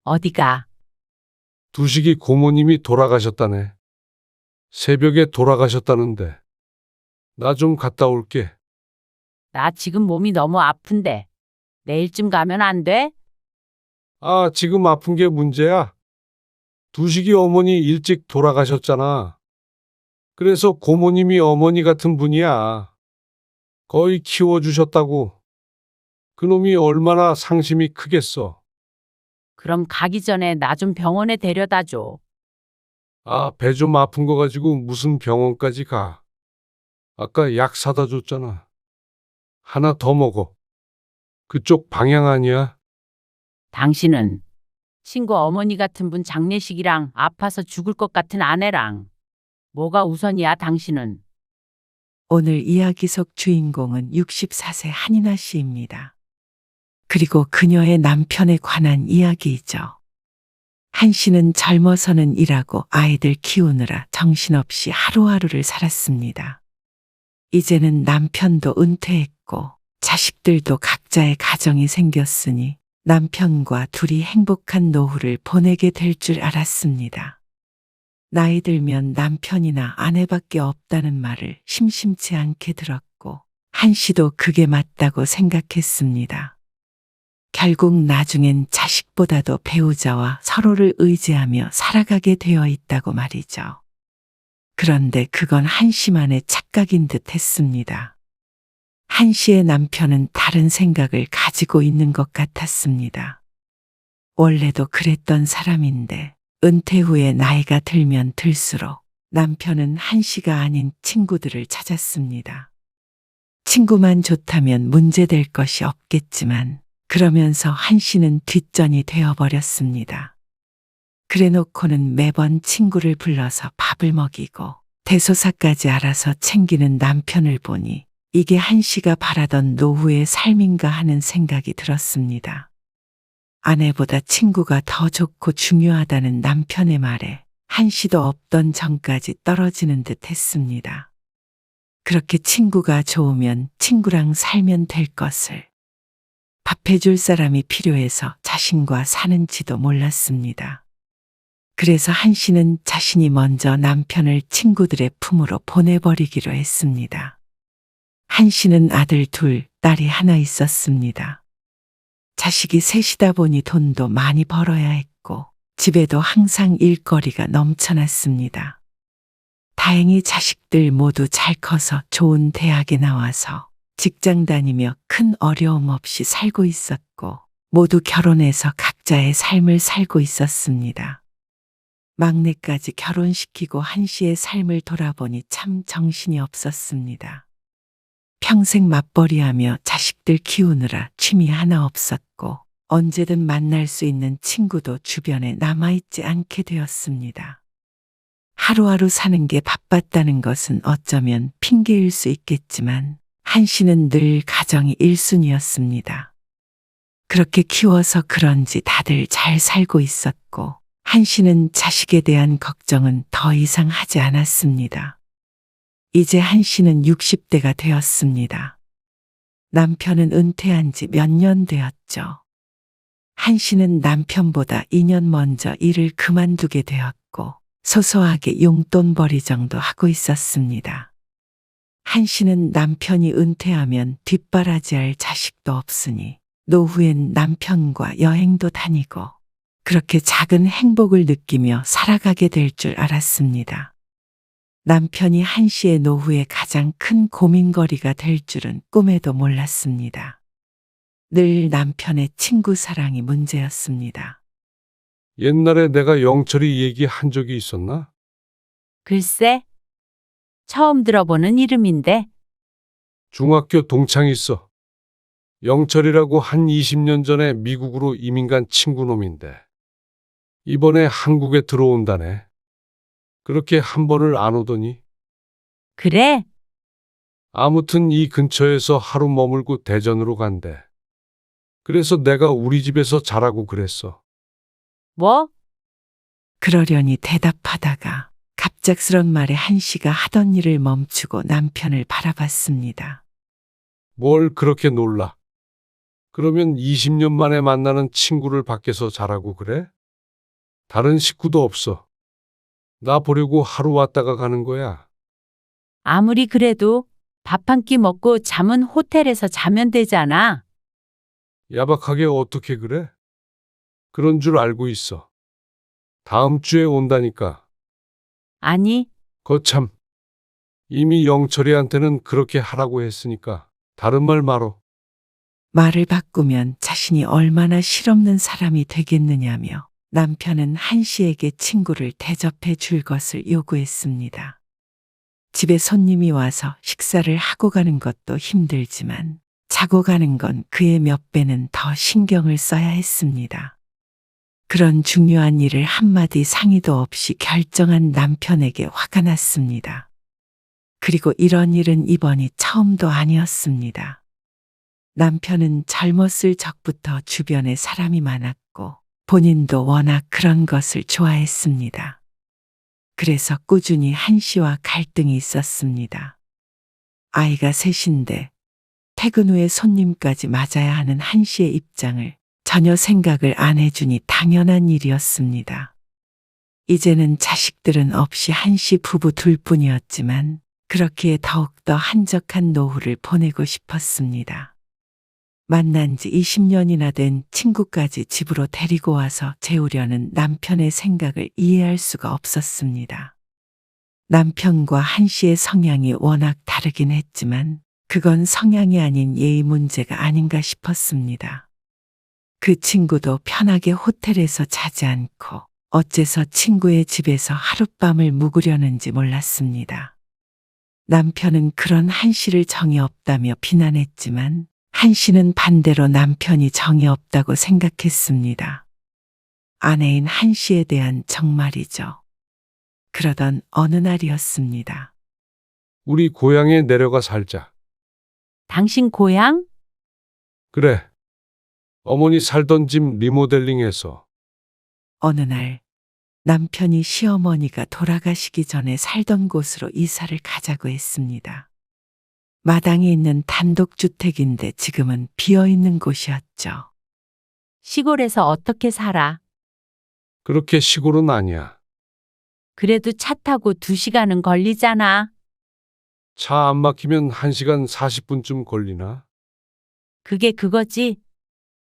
어디가? 두식이 고모님이 돌아가셨다네. 새벽에 돌아가셨다는데. 나 좀 갔다 올게. 나 지금 몸이 너무 아픈데. 내일쯤 가면 안 돼? 아, 지금 아픈 게 문제야? 두식이 어머니 일찍 돌아가셨잖아. 그래서 고모님이 어머니 같은 분이야. 거의 키워주셨다고. 그놈이 얼마나 상심이 크겠어. 그럼 가기 전에 나 좀 병원에 데려다 줘. 아, 배 좀 아픈 거 가지고 무슨 병원까지 가. 아까 약 사다 줬잖아. 하나 더 먹어. 그쪽 방향 아니야? 당신은 친구 어머니 같은 분 장례식이랑 아파서 죽을 것 같은 아내랑 뭐가 우선이야, 당신은? 오늘 이야기 속 주인공은 64세 한인아 씨입니다. 그리고 그녀의 남편에 관한 이야기이죠. 한 씨는 젊어서는 일하고 아이들 키우느라 정신없이 하루하루를 살았습니다. 이제는 남편도 은퇴했고 자식들도 각자의 가정이 생겼으니 남편과 둘이 행복한 노후를 보내게 될 줄 알았습니다. 나이 들면 남편이나 아내밖에 없다는 말을 심심치 않게 들었고 한 씨도 그게 맞다고 생각했습니다. 결국 나중엔 자식보다도 배우자와 서로를 의지하며 살아가게 되어 있다고 말이죠. 그런데 그건 한 씨만의 착각인 듯 했습니다. 한 씨의 남편은 다른 생각을 가지고 있는 것 같았습니다. 원래도 그랬던 사람인데 은퇴 후에 나이가 들면 들수록 남편은 한 씨가 아닌 친구들을 찾았습니다. 친구만 좋다면 문제될 것이 없겠지만 그러면서 한 씨는 뒷전이 되어버렸습니다. 그래놓고는 매번 친구를 불러서 밥을 먹이고 대소사까지 알아서 챙기는 남편을 보니 이게 한 씨가 바라던 노후의 삶인가 하는 생각이 들었습니다. 아내보다 친구가 더 좋고 중요하다는 남편의 말에 한 씨도 없던 정까지 떨어지는 듯 했습니다. 그렇게 친구가 좋으면 친구랑 살면 될 것을. 밥해줄 사람이 필요해서 자신과 사는지도 몰랐습니다. 그래서 한 씨는 자신이 먼저 남편을 친구들의 품으로 보내버리기로 했습니다. 한 씨는 아들 둘, 딸이 하나 있었습니다. 자식이 셋이다 보니 돈도 많이 벌어야 했고 집에도 항상 일거리가 넘쳐났습니다. 다행히 자식들 모두 잘 커서 좋은 대학에 나와서 직장 다니며 큰 어려움 없이 살고 있었고 모두 결혼해서 각자의 삶을 살고 있었습니다. 막내까지 결혼시키고 한 씨의 삶을 돌아보니 참 정신이 없었습니다. 평생 맞벌이하며 자식들 키우느라 취미 하나 없었고 언제든 만날 수 있는 친구도 주변에 남아있지 않게 되었습니다. 하루하루 사는 게 바빴다는 것은 어쩌면 핑계일 수 있겠지만 한 씨는 늘 가정이 1순위였습니다. 그렇게 키워서 그런지 다들 잘 살고 있었고 한 씨는 자식에 대한 걱정은 더 이상 하지 않았습니다. 이제 한 씨는 60대가 되었습니다. 남편은 은퇴한 지 몇 년 되었죠. 한 씨는 남편보다 2년 먼저 일을 그만두게 되었고 소소하게 용돈벌이 정도 하고 있었습니다. 한 씨는 남편이 은퇴하면 뒷바라지할 자식도 없으니 노후엔 남편과 여행도 다니고 그렇게 작은 행복을 느끼며 살아가게 될 줄 알았습니다. 남편이 한 씨의 노후에 가장 큰 고민거리가 될 줄은 꿈에도 몰랐습니다. 늘 남편의 친구 사랑이 문제였습니다. 옛날에 내가 영철이 얘기한 적이 있었나? 글쎄, 처음 들어보는 이름인데. 중학교 동창 있어. 영철이라고 한 20년 전에 미국으로 이민 간 친구놈인데 이번에 한국에 들어온다네. 그렇게 한 번을 안 오더니 그래? 아무튼 이 근처에서 하루 머물고 대전으로 간대. 그래서 내가 우리 집에서 자라고 그랬어. 뭐? 그러려니 대답하다가 갑작스런 말에 한 씨가 하던 일을 멈추고 남편을 바라봤습니다. 뭘 그렇게 놀라? 그러면 20년 만에 만나는 친구를 밖에서 자라고 그래? 다른 식구도 없어. 나 보려고 하루 왔다가 가는 거야. 아무리 그래도 밥 한 끼 먹고 잠은 호텔에서 자면 되잖아. 야박하게 어떻게 그래? 그런 줄 알고 있어. 다음 주에 온다니까. 아니, 거참. 이미 영철이한테는 그렇게 하라고 했으니까. 다른 말 말어. 말을 바꾸면 자신이 얼마나 실없는 사람이 되겠느냐며 남편은 한 씨에게 친구를 대접해 줄 것을 요구했습니다. 집에 손님이 와서 식사를 하고 가는 것도 힘들지만 자고 가는 건 그의 몇 배는 더 신경을 써야 했습니다. 그런 중요한 일을 한마디 상의도 없이 결정한 남편에게 화가 났습니다. 그리고 이런 일은 이번이 처음도 아니었습니다. 남편은 젊었을 적부터 주변에 사람이 많았고 본인도 워낙 그런 것을 좋아했습니다. 그래서 꾸준히 한 씨와 갈등이 있었습니다. 아이가 셋인데 퇴근 후에 손님까지 맞아야 하는 한 씨의 입장을 전혀 생각을 안 해주니 당연한 일이었습니다. 이제는 자식들은 없이 한 씨 부부 둘뿐이었지만 그렇기에 더욱더 한적한 노후를 보내고 싶었습니다. 만난 지 20년이나 된 친구까지 집으로 데리고 와서 재우려는 남편의 생각을 이해할 수가 없었습니다. 남편과 한 씨의 성향이 워낙 다르긴 했지만 그건 성향이 아닌 예의 문제가 아닌가 싶었습니다. 그 친구도 편하게 호텔에서 자지 않고 어째서 친구의 집에서 하룻밤을 묵으려는지 몰랐습니다. 남편은 그런 한 씨를 정이 없다며 비난했지만 한 씨는 반대로 남편이 정이 없다고 생각했습니다. 아내인 한 씨에 대한 정말이죠. 그러던 어느 날이었습니다. 우리 고향에 내려가 살자. 당신 고향? 그래. 어머니 살던 집 리모델링해서. 어느 날 남편이 시어머니가 돌아가시기 전에 살던 곳으로 이사를 가자고 했습니다. 마당에 있는 단독주택인데 지금은 비어있는 곳이었죠. 시골에서 어떻게 살아? 그렇게 시골은 아니야. 그래도 차 타고 2시간은 걸리잖아. 차 안 막히면 1시간 40분쯤 걸리나? 그게 그거지.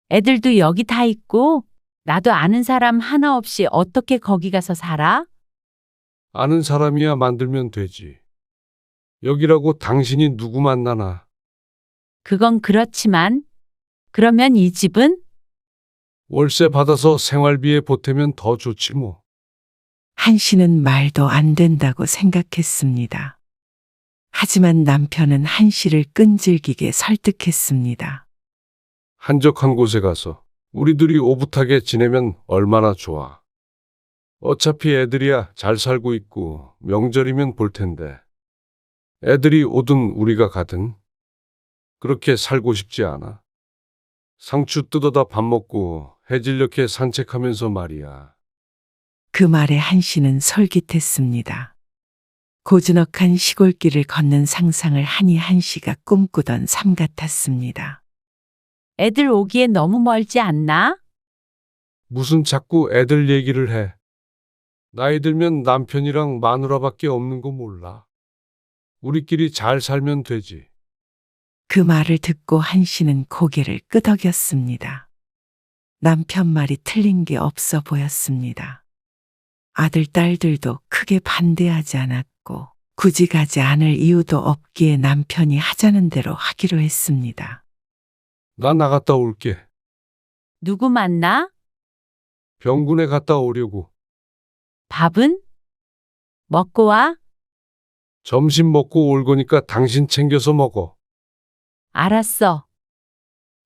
애들도 여기 다 있고 나도 아는 사람 하나 없이 어떻게 거기 가서 살아? 아는 사람이야 만들면 되지. 여기라고 당신이 누구 만나나? 그건 그렇지만 그러면 이 집은? 월세 받아서 생활비에 보태면 더 좋지 뭐. 한 씨는 말도 안 된다고 생각했습니다. 하지만 남편은 한 씨를 끈질기게 설득했습니다. 한적한 곳에 가서 우리들이 오붓하게 지내면 얼마나 좋아. 어차피 애들이야 잘 살고 있고 명절이면 볼 텐데. 애들이 오든 우리가 가든 그렇게 살고 싶지 않아. 상추 뜯어다 밥 먹고 해질녘에 산책하면서 말이야. 그 말에 한 씨는 솔깃했습니다. 고즈넉한 시골길을 걷는 상상을 하니 한 씨가 꿈꾸던 삶 같았습니다. 애들 오기에 너무 멀지 않나? 무슨 자꾸 애들 얘기를 해. 나이 들면 남편이랑 마누라밖에 없는 거 몰라. 우리끼리 잘 살면 되지. 그 말을 듣고 한 씨는 고개를 끄덕였습니다. 남편 말이 틀린 게 없어 보였습니다. 아들, 딸들도 크게 반대하지 않았고 굳이 가지 않을 이유도 없기에 남편이 하자는 대로 하기로 했습니다. 나 나갔다 올게. 누구 만나? 병군에 갔다 오려고. 밥은? 먹고 와? 점심 먹고 올 거니까 당신 챙겨서 먹어. 알았어.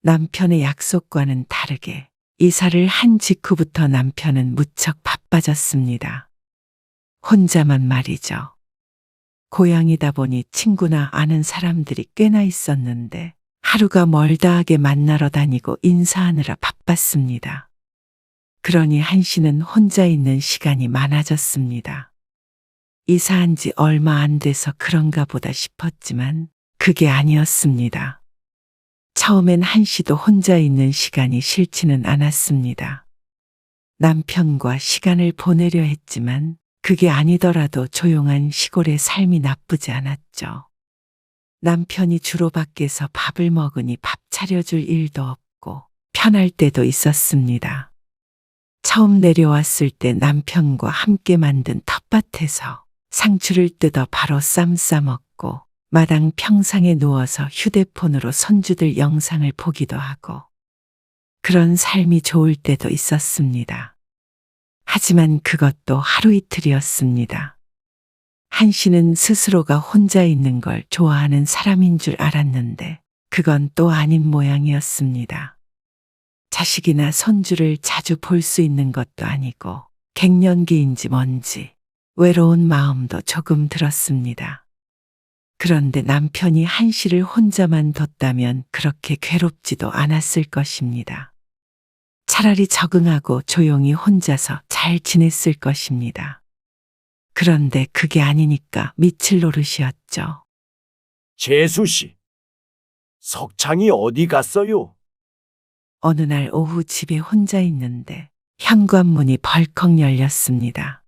남편의 약속과는 다르게 이사를 한 직후부터 남편은 무척 바빠졌습니다. 혼자만 말이죠. 고향이다 보니 친구나 아는 사람들이 꽤나 있었는데 하루가 멀다하게 만나러 다니고 인사하느라 바빴습니다. 그러니 한 씨는 혼자 있는 시간이 많아졌습니다. 이사한 지 얼마 안 돼서 그런가 보다 싶었지만 그게 아니었습니다. 처음엔 한 씨도 혼자 있는 시간이 싫지는 않았습니다. 남편과 시간을 보내려 했지만 그게 아니더라도 조용한 시골의 삶이 나쁘지 않았죠. 남편이 주로 밖에서 밥을 먹으니 밥 차려줄 일도 없고 편할 때도 있었습니다. 처음 내려왔을 때 남편과 함께 만든 텃밭에서 상추를 뜯어 바로 쌈 싸먹고 마당 평상에 누워서 휴대폰으로 손주들 영상을 보기도 하고 그런 삶이 좋을 때도 있었습니다. 하지만 그것도 하루 이틀이었습니다. 한 씨는 스스로가 혼자 있는 걸 좋아하는 사람인 줄 알았는데 그건 또 아닌 모양이었습니다. 자식이나 손주를 자주 볼 수 있는 것도 아니고 갱년기인지 뭔지 외로운 마음도 조금 들었습니다. 그런데 남편이 한 씨를 혼자만 뒀다면 그렇게 괴롭지도 않았을 것입니다. 차라리 적응하고 조용히 혼자서 잘 지냈을 것입니다. 그런데 그게 아니니까 미칠 노릇이었죠. 재수 씨, 석창이 어디 갔어요? 어느 날 오후 집에 혼자 있는데 현관문이 벌컥 열렸습니다.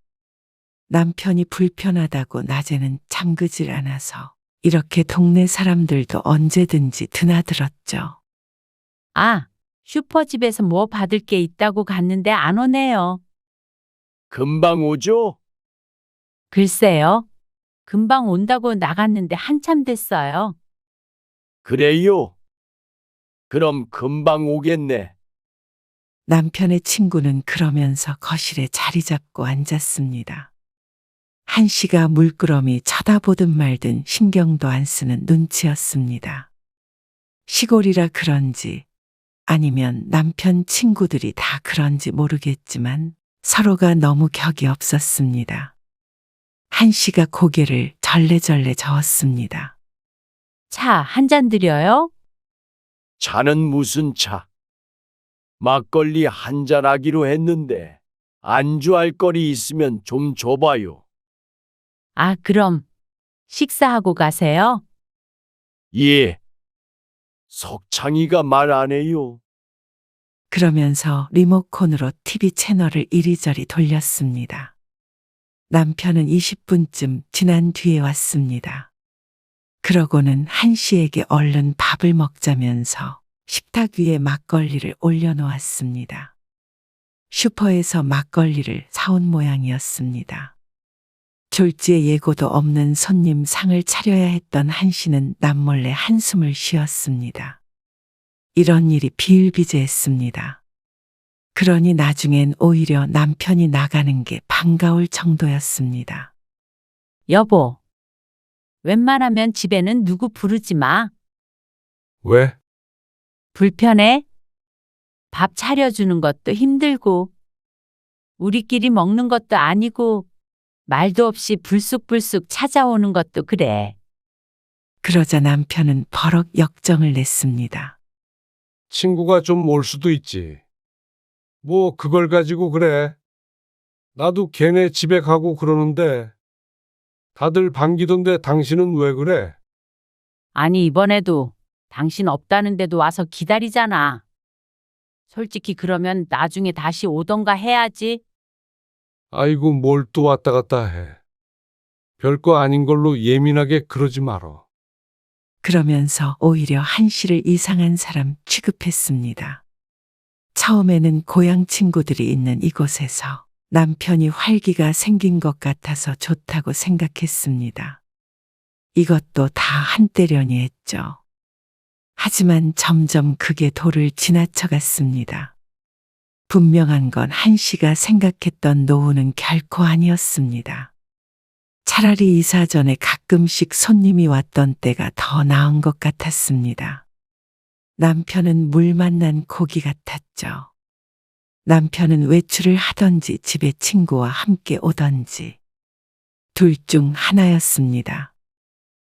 남편이 불편하다고 낮에는 잠그질 않아서 이렇게 동네 사람들도 언제든지 드나들었죠. 아, 슈퍼집에서 뭐 받을 게 있다고 갔는데 안 오네요. 금방 오죠? 글쎄요. 금방 온다고 나갔는데 한참 됐어요. 그래요? 그럼 금방 오겠네. 남편의 친구는 그러면서 거실에 자리 잡고 앉았습니다. 한 씨가 물끄러미 쳐다보든 말든 신경도 안 쓰는 눈치였습니다. 시골이라 그런지 아니면 남편 친구들이 다 그런지 모르겠지만 서로가 너무 격이 없었습니다. 한 씨가 고개를 절레절레 저었습니다. 차 한 잔 드려요? 차는 무슨 차? 막걸리 한잔 하기로 했는데 안주할 거리 있으면 좀 줘봐요. 아, 그럼 식사하고 가세요. 예. 석창이가 말 안 해요. 그러면서 리모컨으로 TV 채널을 이리저리 돌렸습니다. 남편은 20분쯤 지난 뒤에 왔습니다. 그러고는 한 씨에게 얼른 밥을 먹자면서 식탁 위에 막걸리를 올려놓았습니다. 슈퍼에서 막걸리를 사온 모양이었습니다. 졸지에 예고도 없는 손님 상을 차려야 했던 한 씨는 남몰래 한숨을 쉬었습니다. 이런 일이 비일비재했습니다. 그러니 나중엔 오히려 남편이 나가는 게 반가울 정도였습니다. 여보, 웬만하면 집에는 누구 부르지 마. 왜? 불편해? 밥 차려주는 것도 힘들고, 우리끼리 먹는 것도 아니고, 말도 없이 불쑥불쑥 찾아오는 것도 그래. 그러자 남편은 버럭 역정을 냈습니다. 친구가 좀 올 수도 있지. 뭐 그걸 가지고 그래. 나도 걔네 집에 가고 그러는데 다들 반기던데 당신은 왜 그래? 아니, 이번에도 당신 없다는데도 와서 기다리잖아. 솔직히 그러면 나중에 다시 오던가 해야지. 아이고 뭘 또 왔다 갔다 해. 별거 아닌 걸로 예민하게 그러지 말어. 그러면서 오히려 한 씨를 이상한 사람 취급했습니다. 처음에는 고향 친구들이 있는 이곳에서 남편이 활기가 생긴 것 같아서 좋다고 생각했습니다. 이것도 다 한때련이 했죠. 하지만 점점 그게 도를 지나쳐갔습니다. 분명한 건 한 씨가 생각했던 노후는 결코 아니었습니다. 차라리 이사 전에 가끔씩 손님이 왔던 때가 더 나은 것 같았습니다. 남편은 물 만난 고기 같았죠. 남편은 외출을 하던지 집에 친구와 함께 오던지 둘 중 하나였습니다.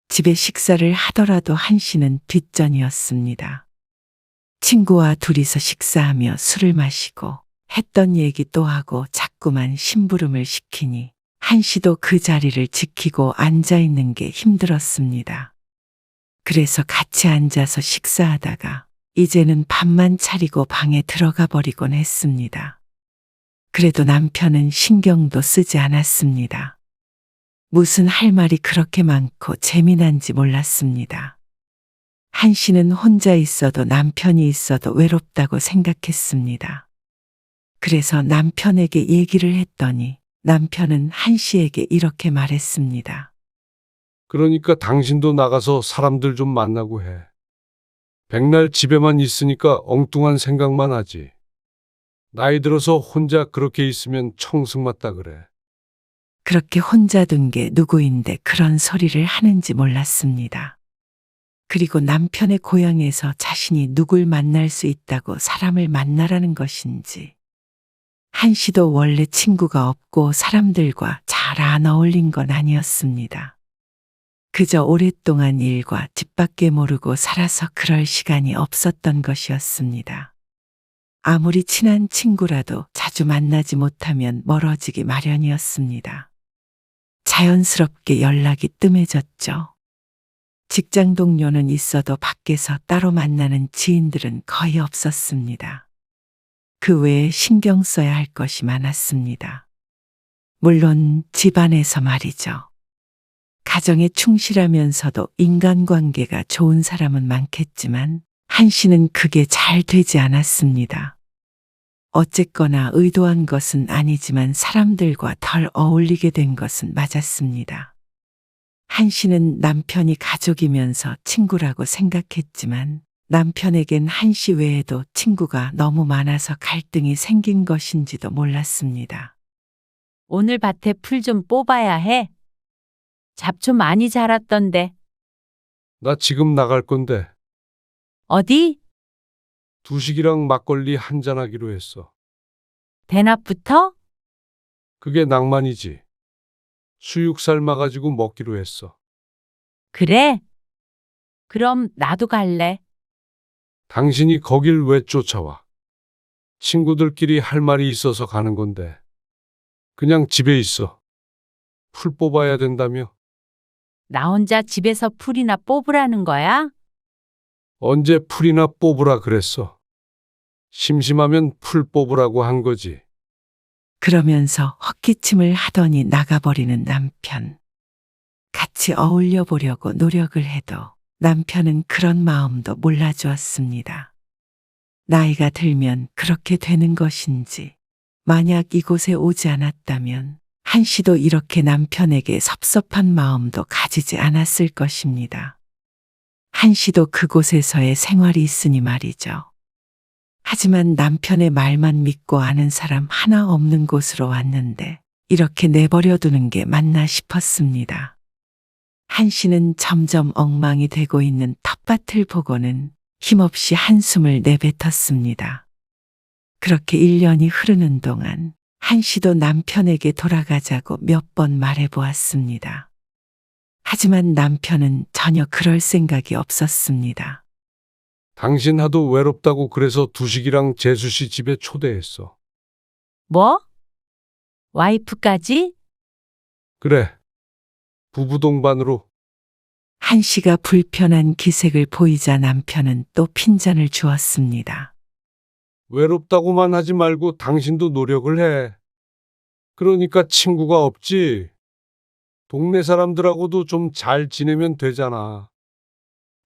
집에 식사를 하더라도 한 씨는 뒷전이었습니다. 친구와 둘이서 식사하며 술을 마시고 했던 얘기 또 하고 자꾸만 심부름을 시키니 한 씨도 그 자리를 지키고 앉아 있는 게 힘들었습니다. 그래서 같이 앉아서 식사하다가 이제는 밥만 차리고 방에 들어가 버리곤 했습니다. 그래도 남편은 신경도 쓰지 않았습니다. 무슨 할 말이 그렇게 많고 재미난지 몰랐습니다. 한 씨는 혼자 있어도 남편이 있어도 외롭다고 생각했습니다. 그래서 남편에게 얘기를 했더니 남편은 한 씨에게 이렇게 말했습니다. 그러니까 당신도 나가서 사람들 좀 만나고 해. 백날 집에만 있으니까 엉뚱한 생각만 하지. 나이 들어서 혼자 그렇게 있으면 청승맞다 그래. 그렇게 혼자 둔 게 누구인데 그런 소리를 하는지 몰랐습니다. 그리고 남편의 고향에서 자신이 누굴 만날 수 있다고 사람을 만나라는 것인지. 한 씨도 원래 친구가 없고 사람들과 잘 안 어울린 건 아니었습니다. 그저 오랫동안 일과 집 밖에 모르고 살아서 그럴 시간이 없었던 것이었습니다. 아무리 친한 친구라도 자주 만나지 못하면 멀어지기 마련이었습니다. 자연스럽게 연락이 뜸해졌죠. 직장 동료는 있어도 밖에서 따로 만나는 지인들은 거의 없었습니다. 그 외에 신경 써야 할 것이 많았습니다. 물론 집안에서 말이죠. 가정에 충실하면서도 인간관계가 좋은 사람은 많겠지만 한 씨는 그게 잘 되지 않았습니다. 어쨌거나 의도한 것은 아니지만 사람들과 덜 어울리게 된 것은 맞았습니다. 한 씨는 남편이 가족이면서 친구라고 생각했지만 남편에겐 한 씨 외에도 친구가 너무 많아서 갈등이 생긴 것인지도 몰랐습니다. 오늘 밭에 풀 좀 뽑아야 해. 잡초 많이 자랐던데. 나 지금 나갈 건데 어디? 두식이랑 막걸리 한잔 하기로 했어. 대낮부터? 그게 낭만이지. 수육 삶아가지고 먹기로 했어. 그래? 그럼 나도 갈래. 당신이 거길 왜 쫓아와? 친구들끼리 할 말이 있어서 가는 건데. 그냥 집에 있어. 풀 뽑아야 된다며? 나 혼자 집에서 풀이나 뽑으라는 거야? 언제 풀이나 뽑으라 그랬어? 심심하면 풀 뽑으라고 한 거지. 그러면서 헛기침을 하더니 나가버리는 남편. 같이 어울려 보려고 노력을 해도 남편은 그런 마음도 몰라주었습니다. 나이가 들면 그렇게 되는 것인지, 만약 이곳에 오지 않았다면 한 씨도 이렇게 남편에게 섭섭한 마음도 가지지 않았을 것입니다. 한 씨도 그곳에서의 생활이 있으니 말이죠. 하지만 남편의 말만 믿고 아는 사람 하나 없는 곳으로 왔는데 이렇게 내버려 두는 게 맞나 싶었습니다. 한 씨는 점점 엉망이 되고 있는 텃밭을 보고는 힘없이 한숨을 내뱉었습니다. 그렇게 1년이 흐르는 동안 한 씨도 남편에게 돌아가자고 몇 번 말해보았습니다. 하지만 남편은 전혀 그럴 생각이 없었습니다. 당신 하도 외롭다고 그래서 두식이랑 재수 씨 집에 초대했어. 뭐? 와이프까지? 그래. 부부 동반으로. 한 씨가 불편한 기색을 보이자 남편은 또 핀잔을 주었습니다. 외롭다고만 하지 말고 당신도 노력을 해. 그러니까 친구가 없지. 동네 사람들하고도 좀 잘 지내면 되잖아.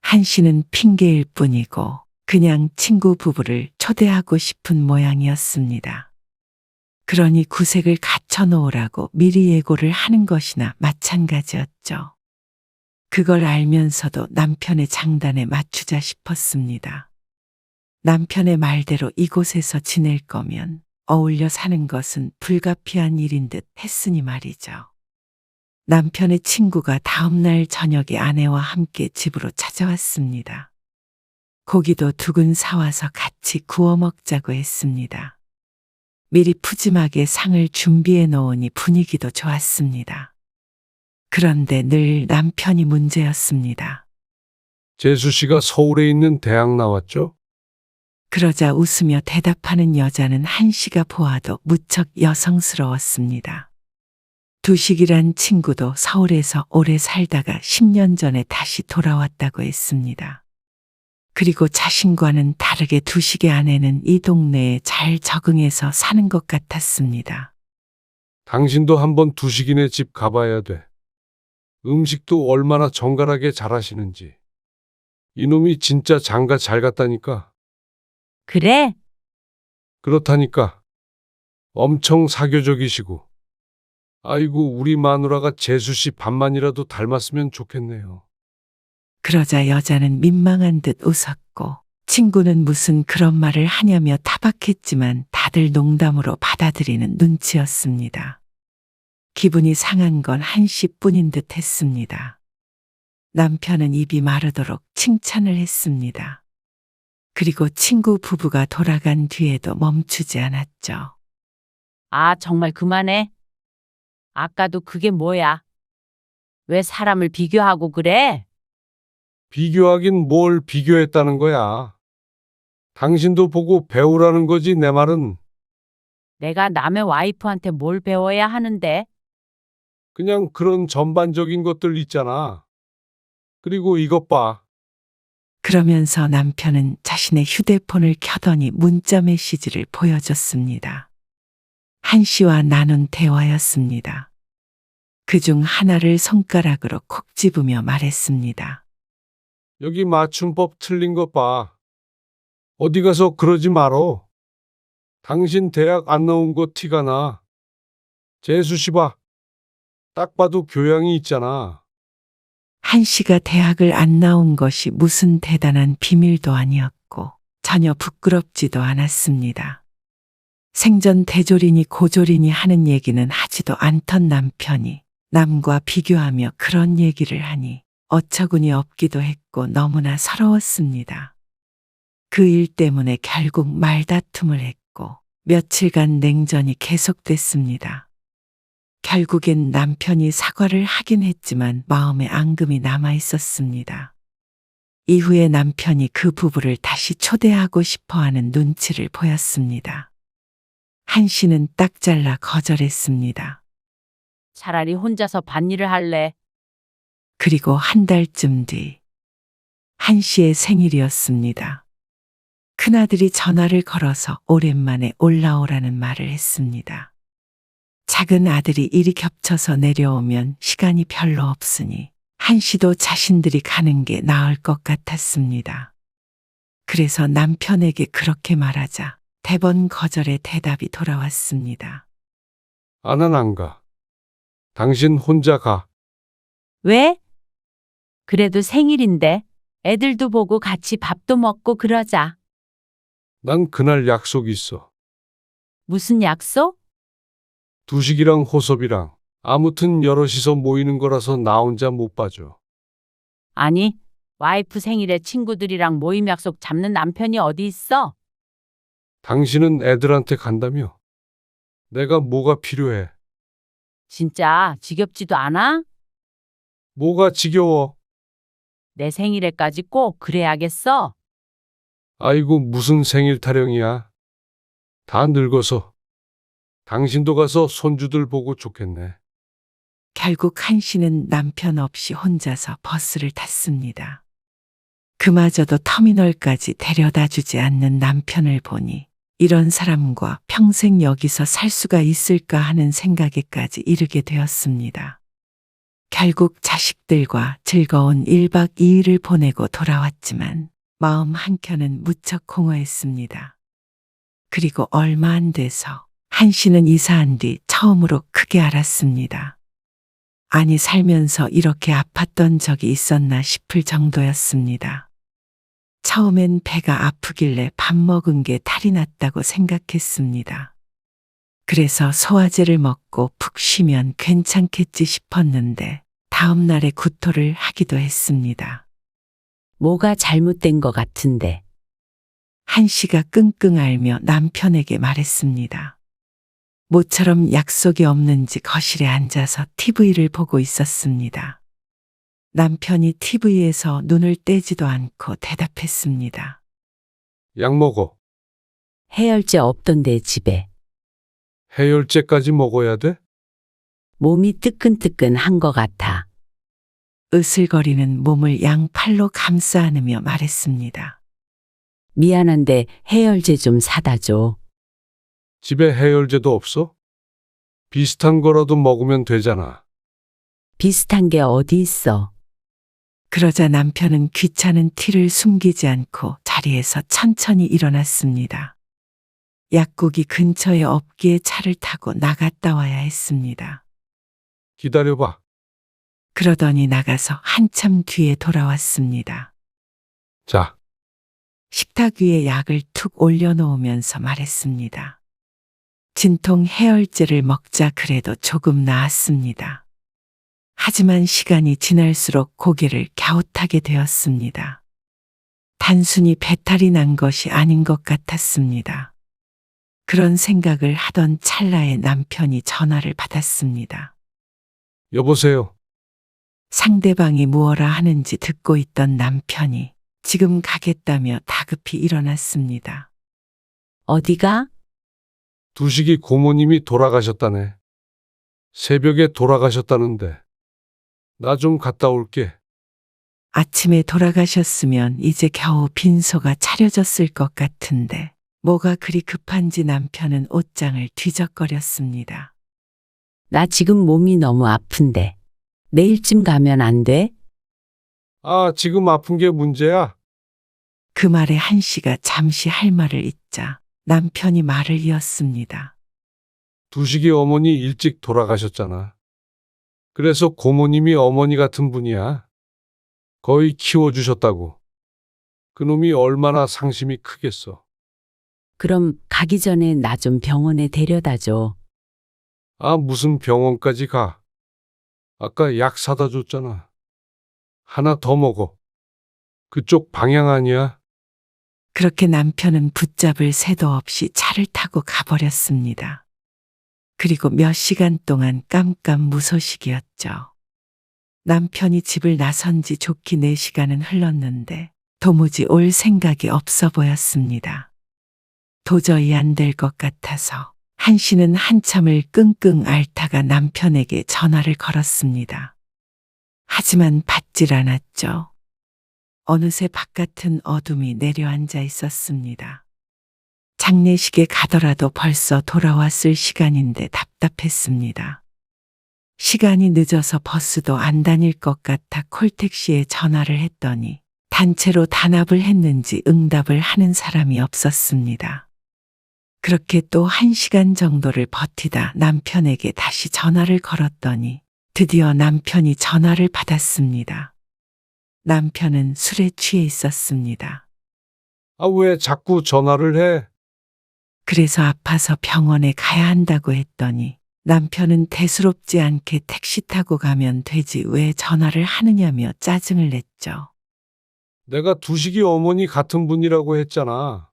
한 씨는 핑계일 뿐이고 그냥 친구 부부를 초대하고 싶은 모양이었습니다. 그러니 구색을 갖춰 놓으라고 미리 예고를 하는 것이나 마찬가지였죠. 그걸 알면서도 남편의 장단에 맞추자 싶었습니다. 남편의 말대로 이곳에서 지낼 거면 어울려 사는 것은 불가피한 일인 듯 했으니 말이죠. 남편의 친구가 다음날 저녁에 아내와 함께 집으로 찾아왔습니다. 고기도 2근 사와서 같이 구워 먹자고 했습니다. 미리 푸짐하게 상을 준비해 놓으니 분위기도 좋았습니다. 그런데 늘 남편이 문제였습니다. 재수 씨가 서울에 있는 대학 나왔죠? 그러자 웃으며 대답하는 여자는 한 씨가 보아도 무척 여성스러웠습니다. 두식이란 친구도 서울에서 오래 살다가 10년 전에 다시 돌아왔다고 했습니다. 그리고 자신과는 다르게 두식의 아내는 이 동네에 잘 적응해서 사는 것 같았습니다. 당신도 한번 두식이네 집 가봐야 돼. 음식도 얼마나 정갈하게 잘하시는지. 이놈이 진짜 장가 잘 갔다니까. 그래? 그렇다니까. 엄청 사교적이시고. 아이고, 우리 마누라가 재수 씨 반만이라도 닮았으면 좋겠네요. 그러자 여자는 민망한 듯 웃었고 친구는 무슨 그런 말을 하냐며 타박했지만 다들 농담으로 받아들이는 눈치였습니다. 기분이 상한 건 한씨뿐인 듯 했습니다. 남편은 입이 마르도록 칭찬을 했습니다. 그리고 친구 부부가 돌아간 뒤에도 멈추지 않았죠. 아, 정말 그만해. 아까도 그게 뭐야? 왜 사람을 비교하고 그래? 비교하긴 뭘 비교했다는 거야. 당신도 보고 배우라는 거지, 내 말은. 내가 남의 와이프한테 뭘 배워야 하는데? 그냥 그런 전반적인 것들 있잖아. 그리고 이것 봐. 그러면서 남편은 자신의 휴대폰을 켜더니 문자 메시지를 보여줬습니다. 한 씨와 나눈 대화였습니다. 그중 하나를 손가락으로 콕 집으며 말했습니다. 여기 맞춤법 틀린 것 봐. 어디 가서 그러지 말어. 당신 대학 안 나온 거 티가 나. 재수 씨 봐. 딱 봐도 교양이 있잖아. 한 씨가 대학을 안 나온 것이 무슨 대단한 비밀도 아니었고 전혀 부끄럽지도 않았습니다. 생전 대조리니 고조리니 하는 얘기는 하지도 않던 남편이 남과 비교하며 그런 얘기를 하니 어처구니 없기도 했고 너무나 서러웠습니다. 그 일 때문에 결국 말다툼을 했고 며칠간 냉전이 계속됐습니다. 결국엔 남편이 사과를 하긴 했지만 마음에 앙금이 남아 있었습니다. 이후에 남편이 그 부부를 다시 초대하고 싶어 하는 눈치를 보였습니다. 한 씨는 딱 잘라 거절했습니다. 차라리 혼자서 밭일을 할래. 그리고 한 달쯤 뒤, 한 씨의 생일이었습니다. 큰아들이 전화를 걸어서 오랜만에 올라오라는 말을 했습니다. 작은 아들이 일이 겹쳐서 내려오면 시간이 별로 없으니 한 씨도 자신들이 가는 게 나을 것 같았습니다. 그래서 남편에게 그렇게 말하자 대번 거절의 대답이 돌아왔습니다. 나는 안 가. 당신 혼자 가. 왜? 그래도 생일인데 애들도 보고 같이 밥도 먹고 그러자. 난 그날 약속 있어. 무슨 약속? 두식이랑 호섭이랑. 아무튼 여럿이서 모이는 거라서 나 혼자 못 봐줘. 아니, 와이프 생일에 친구들이랑 모임 약속 잡는 남편이 어디 있어? 당신은 애들한테 간다며? 내가 뭐가 필요해? 진짜 지겹지도 않아? 뭐가 지겨워? 내 생일에까지 꼭 그래야겠어? 아이고, 무슨 생일 타령이야. 다 늙어서. 당신도 가서 손주들 보고 좋겠네. 결국 한 씨는 남편 없이 혼자서 버스를 탔습니다. 그마저도 터미널까지 데려다 주지 않는 남편을 보니 이런 사람과 평생 여기서 살 수가 있을까 하는 생각에까지 이르게 되었습니다. 결국 자식들과 즐거운 1박 2일을 보내고 돌아왔지만 마음 한켠은 무척 공허했습니다. 그리고 얼마 안 돼서 한 씨는 이사한 뒤 처음으로 크게 알았습니다. 아니, 살면서 이렇게 아팠던 적이 있었나 싶을 정도였습니다. 처음엔 배가 아프길래 밥 먹은 게 탈이 났다고 생각했습니다. 그래서 소화제를 먹고 푹 쉬면 괜찮겠지 싶었는데 다음 날에 구토를 하기도 했습니다. 뭐가 잘못된 것 같은데. 한 씨가 끙끙 앓며 남편에게 말했습니다. 모처럼 약속이 없는지 거실에 앉아서 TV를 보고 있었습니다. 남편이 TV에서 눈을 떼지도 않고 대답했습니다. 약 먹어. 해열제 없던데 집에. 해열제까지 먹어야 돼? 몸이 뜨끈뜨끈한 것 같아. 으슬거리는 몸을 양팔로 감싸 안으며 말했습니다. 미안한데 해열제 좀 사다 줘. 집에 해열제도 없어? 비슷한 거라도 먹으면 되잖아. 비슷한 게 어디 있어? 그러자 남편은 귀찮은 티를 숨기지 않고 자리에서 천천히 일어났습니다. 약국이 근처에 없기에 차를 타고 나갔다 와야 했습니다. 기다려봐. 그러더니 나가서 한참 뒤에 돌아왔습니다. 자, 식탁 위에 약을 툭 올려놓으면서 말했습니다. 진통 해열제를 먹자 그래도 조금 나았습니다. 하지만 시간이 지날수록 고개를 갸웃하게 되었습니다. 단순히 배탈이 난 것이 아닌 것 같았습니다. 그런 생각을 하던 찰나에 남편이 전화를 받았습니다. 여보세요. 상대방이 무엇라 하는지 듣고 있던 남편이 지금 가겠다며 다급히 일어났습니다. 어디가? 두식이 고모님이 돌아가셨다네. 새벽에 돌아가셨다는데. 나 좀 갔다 올게. 아침에 돌아가셨으면 이제 겨우 빈소가 차려졌을 것 같은데 뭐가 그리 급한지 남편은 옷장을 뒤적거렸습니다. 나 지금 몸이 너무 아픈데. 내일쯤 가면 안 돼? 아, 지금 아픈 게 문제야? 그 말에 한씨가 잠시 할 말을 잇자 남편이 말을 이었습니다. 두식이 어머니 일찍 돌아가셨잖아. 그래서 고모님이 어머니 같은 분이야. 거의 키워주셨다고. 그놈이 얼마나 상심이 크겠어. 그럼 가기 전에 나 좀 병원에 데려다 줘. 아, 무슨 병원까지 가. 아까 약 사다 줬잖아. 하나 더 먹어. 그쪽 방향 아니야? 그렇게 남편은 붙잡을 새도 없이 차를 타고 가버렸습니다. 그리고 몇 시간 동안 깜깜무소식이었죠. 남편이 집을 나선 지 좋기 4시간은 흘렀는데 도무지 올 생각이 없어 보였습니다. 도저히 안 될 것 같아서 한씨는 한참을 끙끙 앓다가 남편에게 전화를 걸었습니다. 하지만 받질 않았죠. 어느새 바깥은 어둠이 내려앉아 있었습니다. 장례식에 가더라도 벌써 돌아왔을 시간인데 답답했습니다. 시간이 늦어서 버스도 안 다닐 것 같아 콜택시에 전화를 했더니 단체로 단합을 했는지 응답을 하는 사람이 없었습니다. 그렇게 또 1시간 정도를 버티다 남편에게 다시 전화를 걸었더니 드디어 남편이 전화를 받았습니다. 남편은 술에 취해 있었습니다. 아, 왜 자꾸 전화를 해? 그래서 아파서 병원에 가야 한다고 했더니 남편은 대수롭지 않게 택시 타고 가면 되지 왜 전화를 하느냐며 짜증을 냈죠. 내가 두식이 어머니 같은 분이라고 했잖아.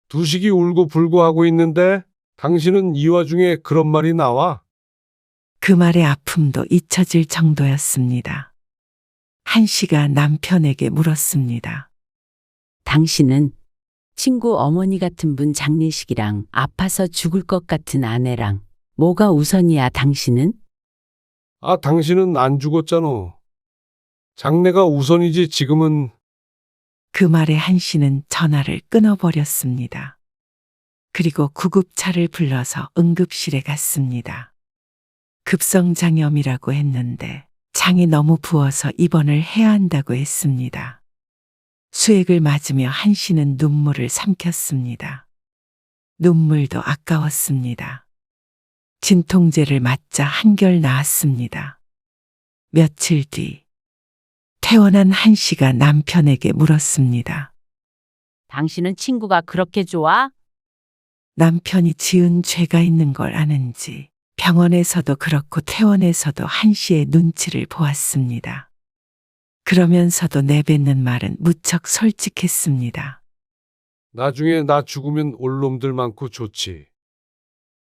두식이 울고 불고 하고 있는데 당신은 이 와중에 그런 말이 나와? 그 말의 아픔도 잊혀질 정도였습니다. 한씨가 남편에게 물었습니다. 당신은 친구 어머니 같은 분 장례식이랑 아파서 죽을 것 같은 아내랑 뭐가 우선이야 당신은? 아, 당신은 안 죽었잖아. 장래가 우선이지 지금은. 그 말에 한씨는 전화를 끊어버렸습니다. 그리고 구급차를 불러서 응급실에 갔습니다. 급성장염이라고 했는데 장이 너무 부어서 입원을 해야 한다고 했습니다. 수액을 맞으며 한씨는 눈물을 삼켰습니다. 눈물도 아까웠습니다. 진통제를 맞자 한결 나았습니다. 며칠 뒤 퇴원한 한씨가 남편에게 물었습니다. 당신은 친구가 그렇게 좋아? 남편이 지은 죄가 있는 걸 아는지 병원에서도 그렇고 퇴원에서도 한씨의 눈치를 보았습니다. 그러면서도 내뱉는 말은 무척 솔직했습니다. 나중에 나 죽으면 올 놈들 많고 좋지.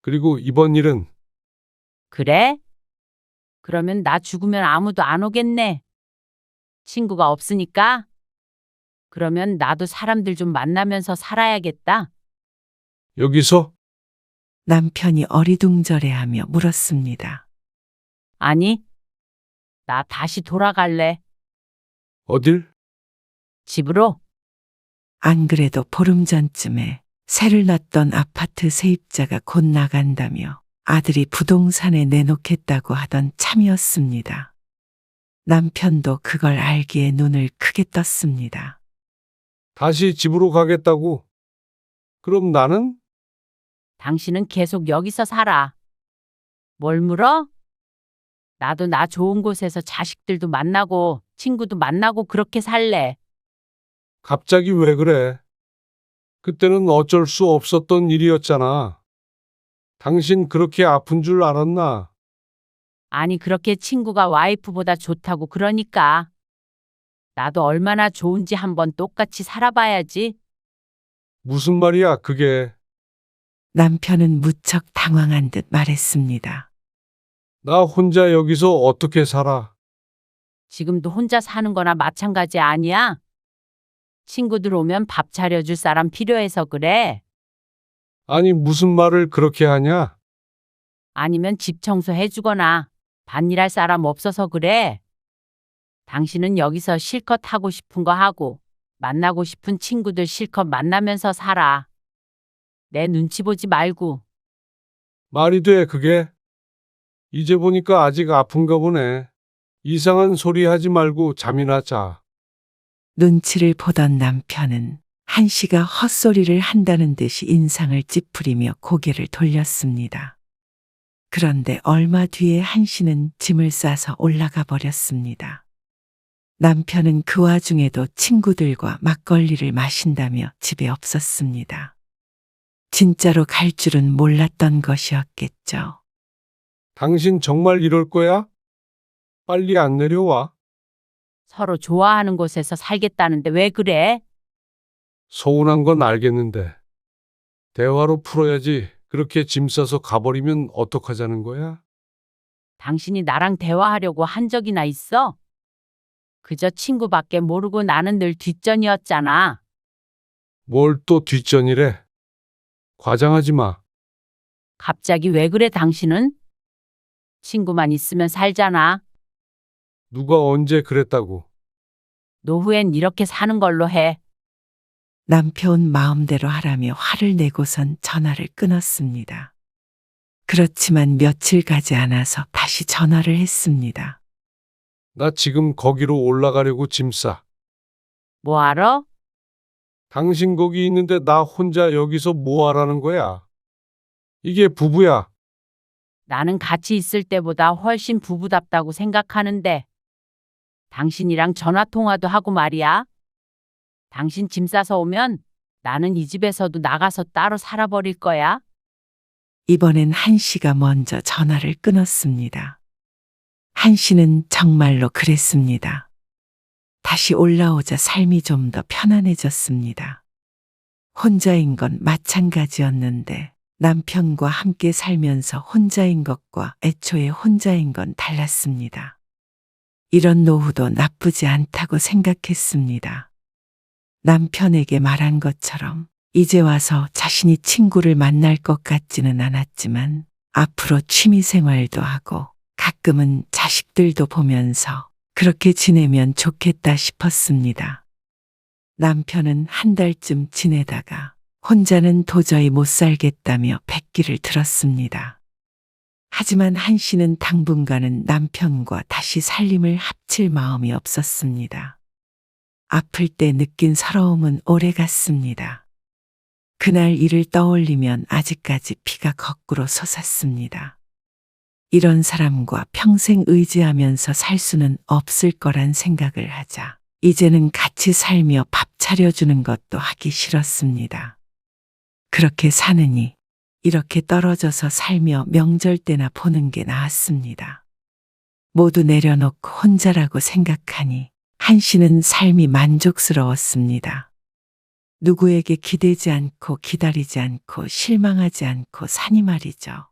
그리고 이번 일은 그래? 그러면 나 죽으면 아무도 안 오겠네. 친구가 없으니까? 그러면 나도 사람들 좀 만나면서 살아야겠다. 여기서 남편이 어리둥절해하며 물었습니다. 아니, 나 다시 돌아갈래. 어딜? 집으로. 안 그래도 보름 전쯤에 새를 낳던 아파트 세입자가 곧 나간다며 아들이 부동산에 내놓겠다고 하던 참이었습니다. 남편도 그걸 알기에 눈을 크게 떴습니다. 다시 집으로 가겠다고? 그럼 나는? 당신은 계속 여기서 살아. 뭘 물어? 나도 나 좋은 곳에서 자식들도 만나고 친구도 만나고 그렇게 살래. 갑자기 왜 그래? 그때는 어쩔 수 없었던 일이었잖아. 당신 그렇게 아픈 줄 알았나? 아니, 그렇게 친구가 와이프보다 좋다고 그러니까. 나도 얼마나 좋은지 한번 똑같이 살아봐야지. 무슨 말이야, 그게. 남편은 무척 당황한 듯 말했습니다. 나 혼자 여기서 어떻게 살아? 지금도 혼자 사는 거나 마찬가지 아니야? 친구들 오면 밥 차려줄 사람 필요해서 그래. 아니, 무슨 말을 그렇게 하냐? 아니면 집 청소해주거나 밭일할 사람 없어서 그래. 당신은 여기서 실컷 하고 싶은 거 하고 만나고 싶은 친구들 실컷 만나면서 살아. 내 눈치 보지 말고. 말이 돼, 그게? 이제 보니까 아직 아픈가 보네. 이상한 소리 하지 말고 잠이나 자. 눈치를 보던 남편은 한씨가 헛소리를 한다는 듯이 인상을 찌푸리며 고개를 돌렸습니다. 그런데 얼마 뒤에 한씨는 짐을 싸서 올라가 버렸습니다. 남편은 그 와중에도 친구들과 막걸리를 마신다며 집에 없었습니다. 진짜로 갈 줄은 몰랐던 것이었겠죠. 당신 정말 이럴 거야? 빨리 안 내려와. 서로 좋아하는 곳에서 살겠다는데 왜 그래? 서운한 건 알겠는데. 대화로 풀어야지. 그렇게 짐 싸서 가버리면 어떡하자는 거야? 당신이 나랑 대화하려고 한 적이나 있어? 그저 친구밖에 모르고 나는 늘 뒷전이었잖아. 뭘 또 뒷전이래? 과장하지 마. 갑자기 왜 그래 당신은? 친구만 있으면 살잖아. 누가 언제 그랬다고. 노후엔 이렇게 사는 걸로 해. 남편 마음대로 하라며 화를 내고선 전화를 끊었습니다. 그렇지만 며칠 가지 않아서 다시 전화를 했습니다. 나 지금 거기로 올라가려고 짐 싸. 뭐 알아? 당신 거기 있는데 나 혼자 여기서 뭐 하라는 거야? 이게 부부야. 나는 같이 있을 때보다 훨씬 부부답다고 생각하는데. 당신이랑 전화 통화도 하고 말이야. 당신 짐 싸서 오면 나는 이 집에서도 나가서 따로 살아버릴 거야. 이번엔 한씨가 먼저 전화를 끊었습니다. 한씨는 정말로 그랬습니다. 다시 올라오자 삶이 좀 더 편안해졌습니다. 혼자인 건 마찬가지였는데 남편과 함께 살면서 혼자인 것과 애초에 혼자인 건 달랐습니다. 이런 노후도 나쁘지 않다고 생각했습니다. 남편에게 말한 것처럼 이제 와서 자신이 친구를 만날 것 같지는 않았지만 앞으로 취미 생활도 하고 가끔은 자식들도 보면서 그렇게 지내면 좋겠다 싶었습니다. 남편은 한 달쯤 지내다가 혼자는 도저히 못 살겠다며 백기를 들었습니다. 하지만 한씨는 당분간은 남편과 다시 살림을 합칠 마음이 없었습니다. 아플 때 느낀 서러움은 오래갔습니다. 그날 일을 떠올리면 아직까지 피가 거꾸로 솟았습니다. 이런 사람과 평생 의지하면서 살 수는 없을 거란 생각을 하자 이제는 같이 살며 밥 차려주는 것도 하기 싫었습니다. 그렇게 사느니 이렇게 떨어져서 살며 명절 때나 보는 게 나았습니다. 모두 내려놓고 혼자라고 생각하니 한씨는 삶이 만족스러웠습니다. 누구에게 기대지 않고 기다리지 않고 실망하지 않고 사니 말이죠.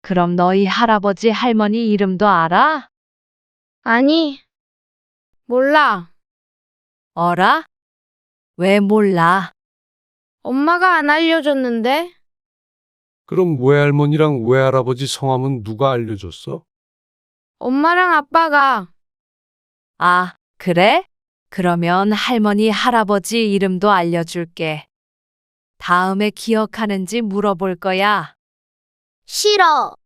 그럼 너희 할아버지 할머니 이름도 알아? 아니, 몰라. 어라? 왜 몰라? 엄마가 안 알려줬는데? 그럼 외할머니랑 외할아버지 성함은 누가 알려줬어? 엄마랑 아빠가. 아, 그래? 그러면 할머니, 할아버지 이름도 알려줄게. 다음에 기억하는지 물어볼 거야. 싫어.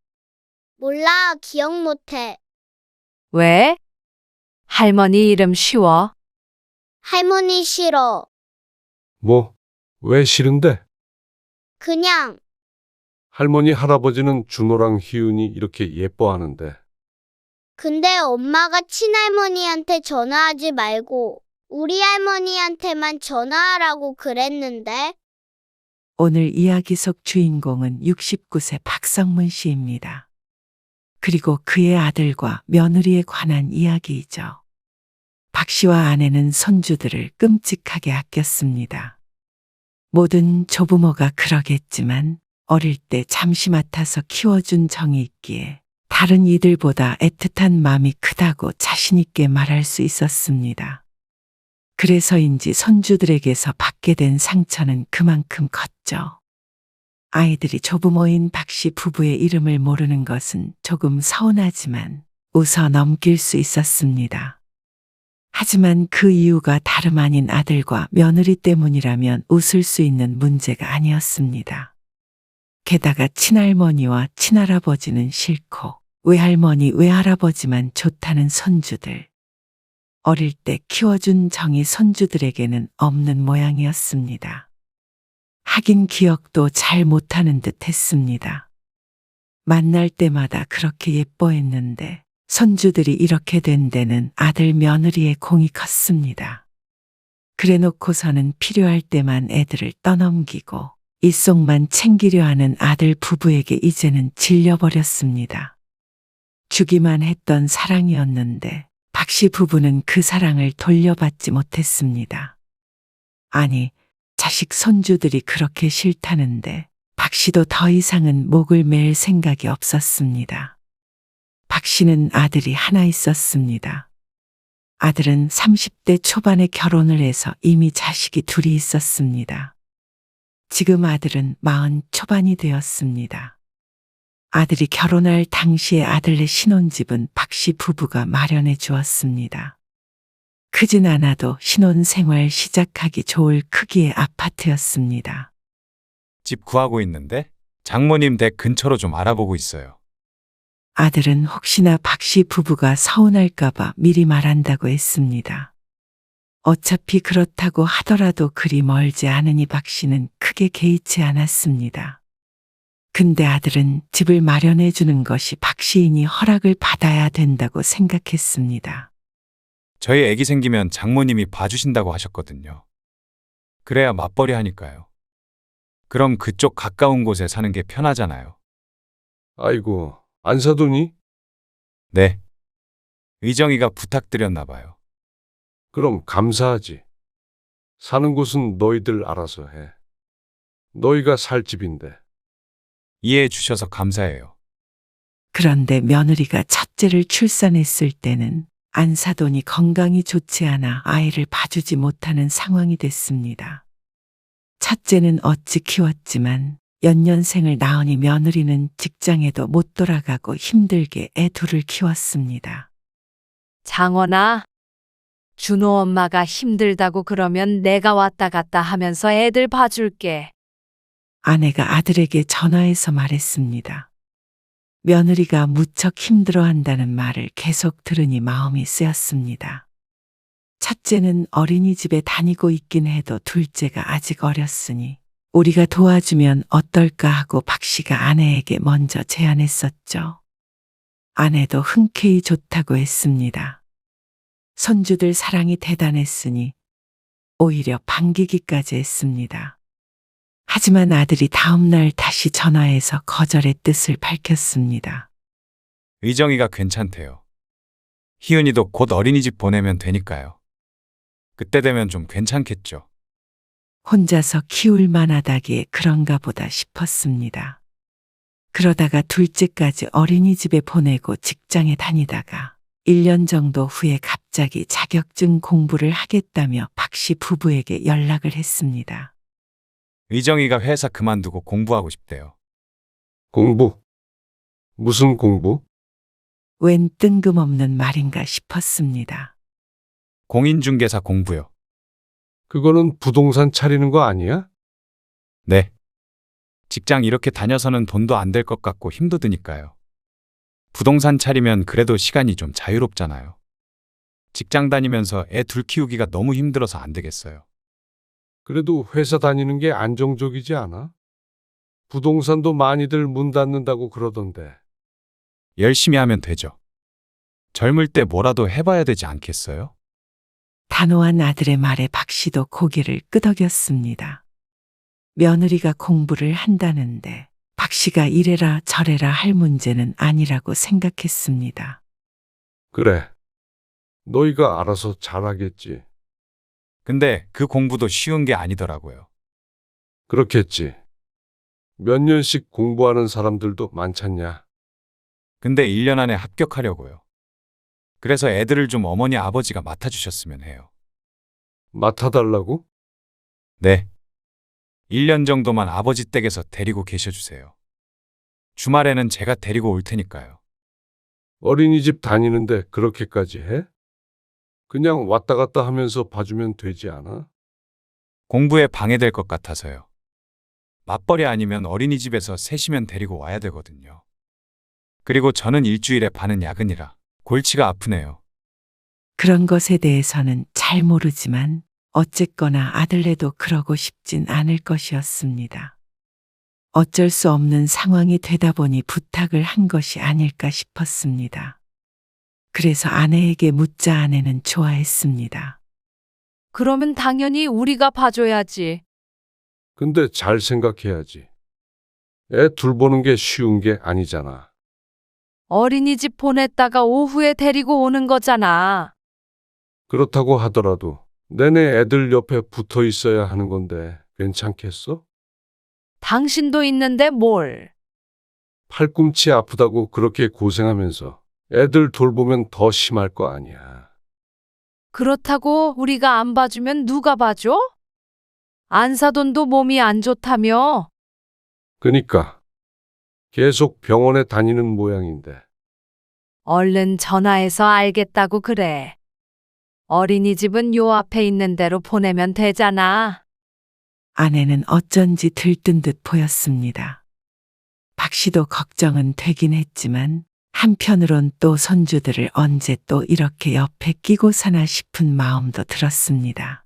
몰라, 기억 못해. 왜? 할머니 이름 쉬워. 할머니 싫어. 뭐, 왜 싫은데? 그냥, 할머니, 할아버지는 준호랑 희은이 이렇게 예뻐하는데. 근데 엄마가 친할머니한테 전화하지 말고 우리 할머니한테만 전화하라고 그랬는데? 오늘 이야기 속 주인공은 69세 박성문 씨입니다. 그리고 그의 아들과 며느리에 관한 이야기이죠. 박 씨와 아내는 손주들을 끔찍하게 아꼈습니다. 모든 조부모가 그러겠지만 어릴 때 잠시 맡아서 키워준 정이 있기에 다른 이들보다 애틋한 마음이 크다고 자신 있게 말할 수 있었습니다. 그래서인지 손주들에게서 받게 된 상처는 그만큼 컸죠. 아이들이 조부모인 박 씨 부부의 이름을 모르는 것은 조금 서운하지만 웃어 넘길 수 있었습니다. 하지만 그 이유가 다름 아닌 아들과 며느리 때문이라면 웃을 수 있는 문제가 아니었습니다. 게다가 친할머니와 친할아버지는 싫고 외할머니, 외할아버지만 좋다는 손주들. 어릴 때 키워준 정이 손주들에게는 없는 모양이었습니다. 하긴 기억도 잘 못하는 듯 했습니다. 만날 때마다 그렇게 예뻐했는데 손주들이 이렇게 된 데는 아들 며느리의 공이 컸습니다. 그래 놓고서는 필요할 때만 애들을 떠넘기고 일속만 챙기려 하는 아들 부부에게 이제는 질려버렸습니다. 주기만 했던 사랑이었는데 박 씨 부부는 그 사랑을 돌려받지 못했습니다. 아니, 자식 손주들이 그렇게 싫다는데 박 씨도 더 이상은 목을 맬 생각이 없었습니다. 박 씨는 아들이 하나 있었습니다. 아들은 30대 초반에 결혼을 해서 이미 자식이 둘이 있었습니다. 지금 아들은 40 초반이 되었습니다. 아들이 결혼할 당시에 아들네 신혼집은 박 씨 부부가 마련해 주었습니다. 크진 않아도 신혼생활 시작하기 좋을 크기의 아파트였습니다. 집 구하고 있는데 장모님 댁 근처로 좀 알아보고 있어요. 아들은 혹시나 박 씨 부부가 서운할까봐 미리 말한다고 했습니다. 어차피 그렇다고 하더라도 그리 멀지 않으니 박 씨는 크게 개의치 않았습니다. 근데 아들은 집을 마련해 주는 것이 박 시인이 허락을 받아야 된다고 생각했습니다. 저희 애기 생기면 장모님이 봐주신다고 하셨거든요. 그래야 맞벌이 하니까요. 그럼 그쪽 가까운 곳에 사는 게 편하잖아요. 아이고, 안 사두니? 네. 의정이가 부탁드렸나 봐요. 그럼 감사하지. 사는 곳은 너희들 알아서 해. 너희가 살 집인데. 이해해 주셔서 감사해요. 그런데 며느리가 첫째를 출산했을 때는 안사돈이 건강이 좋지 않아 아이를 봐주지 못하는 상황이 됐습니다. 첫째는 어찌 키웠지만 연년생을 낳으니 며느리는 직장에도 못 돌아가고 힘들게 애 둘을 키웠습니다. 장원아, 준호 엄마가 힘들다고 그러면 내가 왔다 갔다 하면서 애들 봐줄게. 아내가 아들에게 전화해서 말했습니다. 며느리가 무척 힘들어한다는 말을 계속 들으니 마음이 쓰였습니다. 첫째는 어린이집에 다니고 있긴 해도 둘째가 아직 어렸으니 우리가 도와주면 어떨까 하고 박 씨가 아내에게 먼저 제안했었죠. 아내도 흔쾌히 좋다고 했습니다. 손주들 사랑이 대단했으니 오히려 반기기까지 했습니다. 하지만 아들이 다음 날 다시 전화해서 거절의 뜻을 밝혔습니다. 의정이가 괜찮대요. 희은이도 곧 어린이집 보내면 되니까요. 그때 되면 좀 괜찮겠죠. 혼자서 키울 만하다기에 그런가 보다 싶었습니다. 그러다가 둘째까지 어린이집에 보내고 직장에 다니다가 1년 정도 후에 갑자기 자격증 공부를 하겠다며 박 씨 부부에게 연락을 했습니다. 의정이가 회사 그만두고 공부하고 싶대요. 공부? 무슨 공부? 웬 뜬금없는 말인가 싶었습니다. 공인중개사 공부요. 그거는 부동산 차리는 거 아니야? 네. 직장 이렇게 다녀서는 돈도 안 될 것 같고 힘도 드니까요. 부동산 차리면 그래도 시간이 좀 자유롭잖아요. 직장 다니면서 애 둘 키우기가 너무 힘들어서 안 되겠어요. 그래도 회사 다니는 게 안정적이지 않아? 부동산도 많이들 문 닫는다고 그러던데. 열심히 하면 되죠. 젊을 때 뭐라도 해봐야 되지 않겠어요? 단호한 아들의 말에 박 씨도 고개를 끄덕였습니다. 며느리가 공부를 한다는데 박 씨가 이래라 저래라 할 문제는 아니라고 생각했습니다. 그래. 너희가 알아서 잘하겠지. 근데 그 공부도 쉬운 게 아니더라고요. 그렇겠지. 몇 년씩 공부하는 사람들도 많잖냐. 근데 1년 안에 합격하려고요. 그래서 애들을 좀 어머니 아버지가 맡아주셨으면 해요. 맡아달라고? 네. 1년 정도만 아버지 댁에서 데리고 계셔주세요. 주말에는 제가 데리고 올 테니까요. 어린이집 다니는데 그렇게까지 해? 그냥 왔다 갔다 하면서 봐주면 되지 않아? 공부에 방해될 것 같아서요. 맞벌이 아니면 어린이집에서 셋이면 데리고 와야 되거든요. 그리고 저는 일주일에 반은 야근이라 골치가 아프네요. 그런 것에 대해서는 잘 모르지만 어쨌거나 아들네도 그러고 싶진 않을 것이었습니다. 어쩔 수 없는 상황이 되다 보니 부탁을 한 것이 아닐까 싶었습니다. 그래서 아내에게 묻자 아내는 좋아했습니다. 그러면 당연히 우리가 봐줘야지. 근데 잘 생각해야지. 애 둘 보는 게 쉬운 게 아니잖아. 어린이집 보냈다가 오후에 데리고 오는 거잖아. 그렇다고 하더라도 내내 애들 옆에 붙어 있어야 하는 건데 괜찮겠어? 당신도 있는데 뭘. 팔꿈치 아프다고 그렇게 고생하면서 애들 돌보면 더 심할 거 아니야. 그렇다고 우리가 안 봐주면 누가 봐줘? 안사돈도 몸이 안 좋다며. 그니까 계속 병원에 다니는 모양인데. 얼른 전화해서 알겠다고 그래. 어린이집은 요 앞에 있는 데로 보내면 되잖아. 아내는 어쩐지 들뜬 듯 보였습니다. 박 씨도 걱정은 되긴 했지만 한편으론 또 손주들을 언제 또 이렇게 옆에 끼고 사나 싶은 마음도 들었습니다.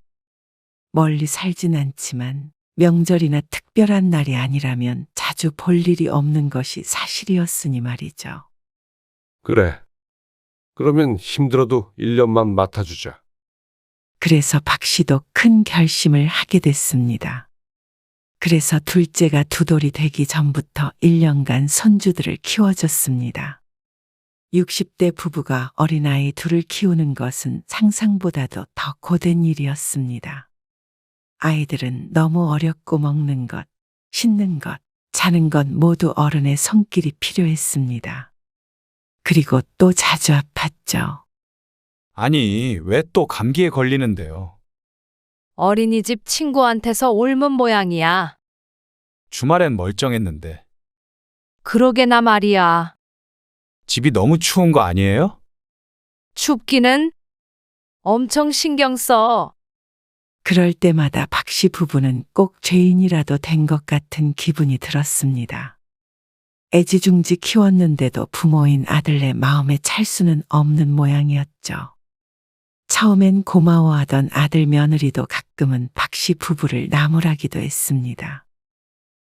멀리 살진 않지만 명절이나 특별한 날이 아니라면 자주 볼 일이 없는 것이 사실이었으니 말이죠. 그래. 그러면 힘들어도 1년만 맡아주자. 그래서 박 씨도 큰 결심을 하게 됐습니다. 그래서 둘째가 두 돌이 되기 전부터 1년간 손주들을 키워줬습니다. 60대 부부가 어린아이 둘을 키우는 것은 상상보다도 더 고된 일이었습니다. 아이들은 너무 어렵고 먹는 것, 씻는 것, 자는 것 모두 어른의 손길이 필요했습니다. 그리고 또 자주 아팠죠. 아니, 왜 또 감기에 걸리는데요? 어린이집 친구한테서 옮은 모양이야. 주말엔 멀쩡했는데. 그러게나 말이야. 집이 너무 추운 거 아니에요? 춥기는 엄청 신경 써. 그럴 때마다 박 씨 부부는 꼭 죄인이라도 된 것 같은 기분이 들었습니다. 애지중지 키웠는데도 부모인 아들네 마음에 찰 수는 없는 모양이었죠. 처음엔 고마워하던 아들 며느리도 가끔은 박 씨 부부를 나무라기도 했습니다.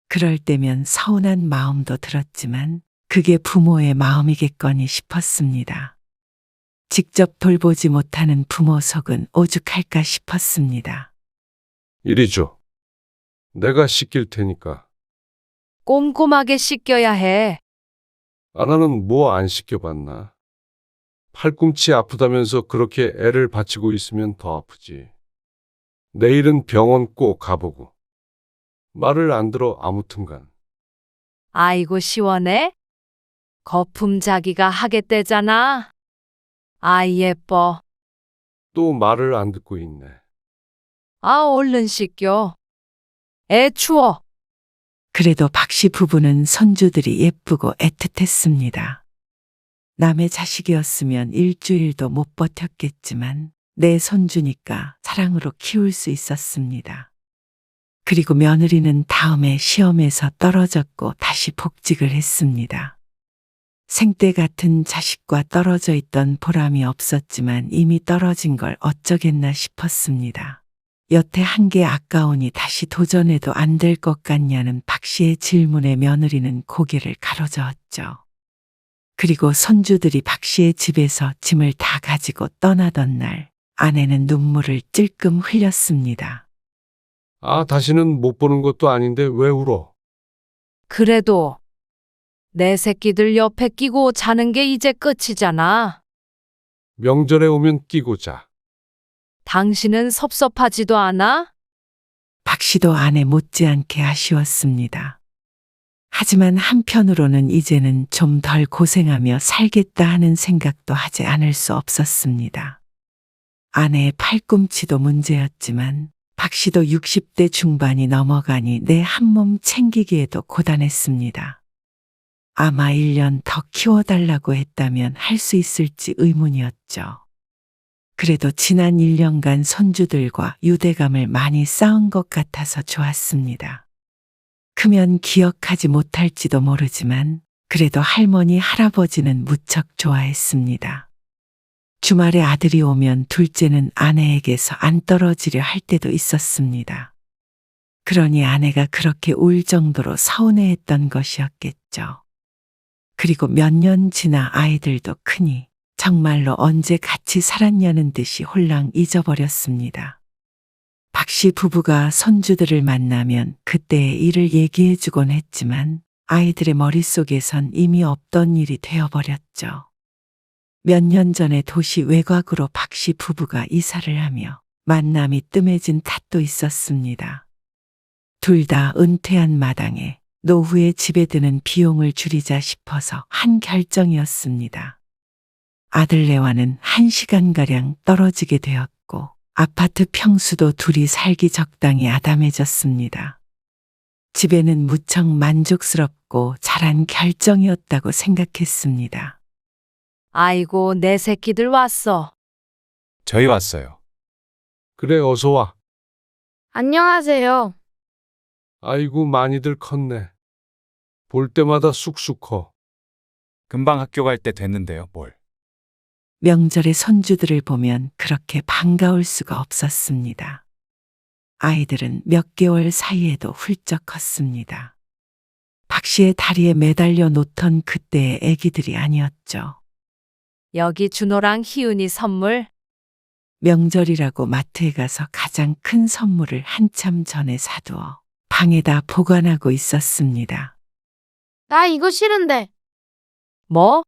그럴 때면 서운한 마음도 들었지만 그게 부모의 마음이겠거니 싶었습니다. 직접 돌보지 못하는 부모 속은 오죽할까 싶었습니다. 이리 줘. 내가 씻길 테니까. 꼼꼼하게 씻겨야 해. 아나는 뭐 안 씻겨봤나? 팔꿈치 아프다면서 그렇게 애를 바치고 있으면 더 아프지. 내일은 병원 꼭 가보고. 말을 안 들어 아무튼간. 아이고 시원해? 거품 자기가 하겠대잖아. 아이 예뻐. 또 말을 안 듣고 있네. 아 얼른 씻겨. 애 추워. 그래도 박씨 부부는 손주들이 예쁘고 애틋했습니다. 남의 자식이었으면 일주일도 못 버텼겠지만 내 손주니까 사랑으로 키울 수 있었습니다. 그리고 며느리는 다음에 시험에서 떨어졌고 다시 복직을 했습니다. 생때 같은 자식과 떨어져 있던 보람이 없었지만 이미 떨어진 걸 어쩌겠나 싶었습니다. 여태 한 게 아까우니 다시 도전해도 안 될 것 같냐는 박 씨의 질문에 며느리는 고개를 가로저었죠. 그리고 손주들이 박 씨의 집에서 짐을 다 가지고 떠나던 날 아내는 눈물을 찔끔 흘렸습니다. 아, 다시는 못 보는 것도 아닌데 왜 울어? 그래도 내 새끼들 옆에 끼고 자는 게 이제 끝이잖아. 명절에 오면 끼고 자. 당신은 섭섭하지도 않아? 박 씨도 아내 못지않게 아쉬웠습니다. 하지만 한편으로는 이제는 좀 덜 고생하며 살겠다 하는 생각도 하지 않을 수 없었습니다. 아내의 팔꿈치도 문제였지만 박 씨도 60대 중반이 넘어가니 내 한 몸 챙기기에도 고단했습니다. 아마 1년 더 키워달라고 했다면 할 수 있을지 의문이었죠. 그래도 지난 1년간 손주들과 유대감을 많이 쌓은 것 같아서 좋았습니다. 크면 기억하지 못할지도 모르지만 그래도 할머니, 할아버지는 무척 좋아했습니다. 주말에 아들이 오면 둘째는 아내에게서 안 떨어지려 할 때도 있었습니다. 그러니 아내가 그렇게 울 정도로 서운해했던 것이었겠죠. 그리고 몇 년 지나 아이들도 크니 정말로 언제 같이 살았냐는 듯이 홀랑 잊어버렸습니다. 박 씨 부부가 손주들을 만나면 그때의 일을 얘기해주곤 했지만 아이들의 머릿속에선 이미 없던 일이 되어버렸죠. 몇 년 전에 도시 외곽으로 박 씨 부부가 이사를 하며 만남이 뜸해진 탓도 있었습니다. 둘 다 은퇴한 마당에 노후에 집에 드는 비용을 줄이자 싶어서 한 결정이었습니다. 아들네와는 1시간가량 떨어지게 되었고 아파트 평수도 둘이 살기 적당히 아담해졌습니다. 집에는 무척 만족스럽고 잘한 결정이었다고 생각했습니다. 아이고 내 새끼들 왔어. 저희 왔어요. 그래, 어서 와. 안녕하세요. 아이고, 많이들 컸네. 볼 때마다 쑥쑥 커. 금방 학교 갈 때 됐는데요, 뭘. 명절에 손주들을 보면 그렇게 반가울 수가 없었습니다. 아이들은 몇 개월 사이에도 훌쩍 컸습니다. 박 씨의 다리에 매달려 놓던 그때의 애기들이 아니었죠. 여기 준호랑 희은이 선물. 명절이라고 마트에 가서 가장 큰 선물을 한참 전에 사두어 방에다 보관하고 있었습니다. 나 이거 싫은데. 뭐?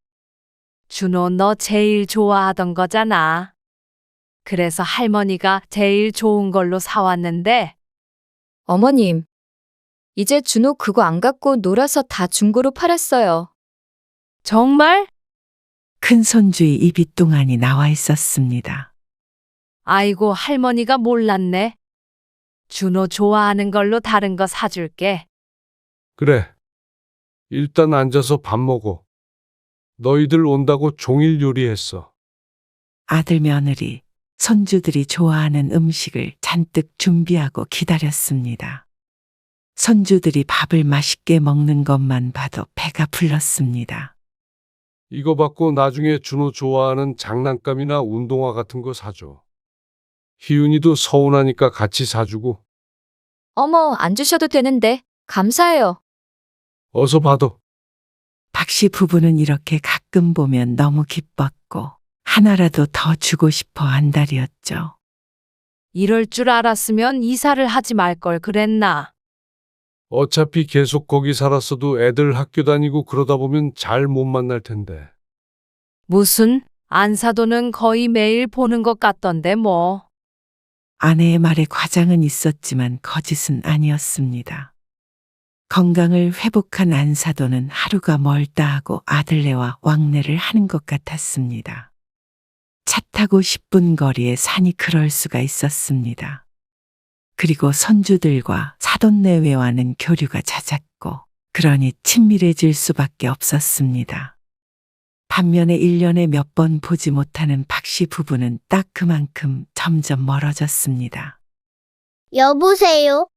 준호 너 제일 좋아하던 거잖아. 그래서 할머니가 제일 좋은 걸로 사왔는데. 어머님, 이제 준호 그거 안 갖고 놀아서 다 중고로 팔았어요. 정말? 큰 손주의 입이 뚱하니 나와 있었습니다. 아이고 할머니가 몰랐네. 준호 좋아하는 걸로 다른 거 사줄게. 그래. 일단 앉아서 밥 먹어. 너희들 온다고 종일 요리했어. 아들 며느리, 손주들이 좋아하는 음식을 잔뜩 준비하고 기다렸습니다. 손주들이 밥을 맛있게 먹는 것만 봐도 배가 불렀습니다. 이거 받고 나중에 준호 좋아하는 장난감이나 운동화 같은 거 사줘. 희윤이도 서운하니까 같이 사주고. 어머, 안 주셔도 되는데. 감사해요. 어서 받아. 박 씨 부부는 이렇게 가끔 보면 너무 기뻤고 하나라도 더 주고 싶어 한달이었죠. 이럴 줄 알았으면 이사를 하지 말 걸 그랬나. 어차피 계속 거기 살았어도 애들 학교 다니고 그러다 보면 잘 못 만날 텐데. 무슨 안사도는 거의 매일 보는 것 같던데 뭐. 아내의 말에 과장은 있었지만 거짓은 아니었습니다. 건강을 회복한 안사돈은 하루가 멀다 하고 아들네와 왕래를 하는 것 같았습니다. 차 타고 10분 거리에 산이 그럴 수가 있었습니다. 그리고 손주들과 사돈내외와는 교류가 잦았고 그러니 친밀해질 수밖에 없었습니다. 반면에 1년에 몇 번 보지 못하는 박씨 부부는 딱 그만큼 점점 멀어졌습니다. 여보세요?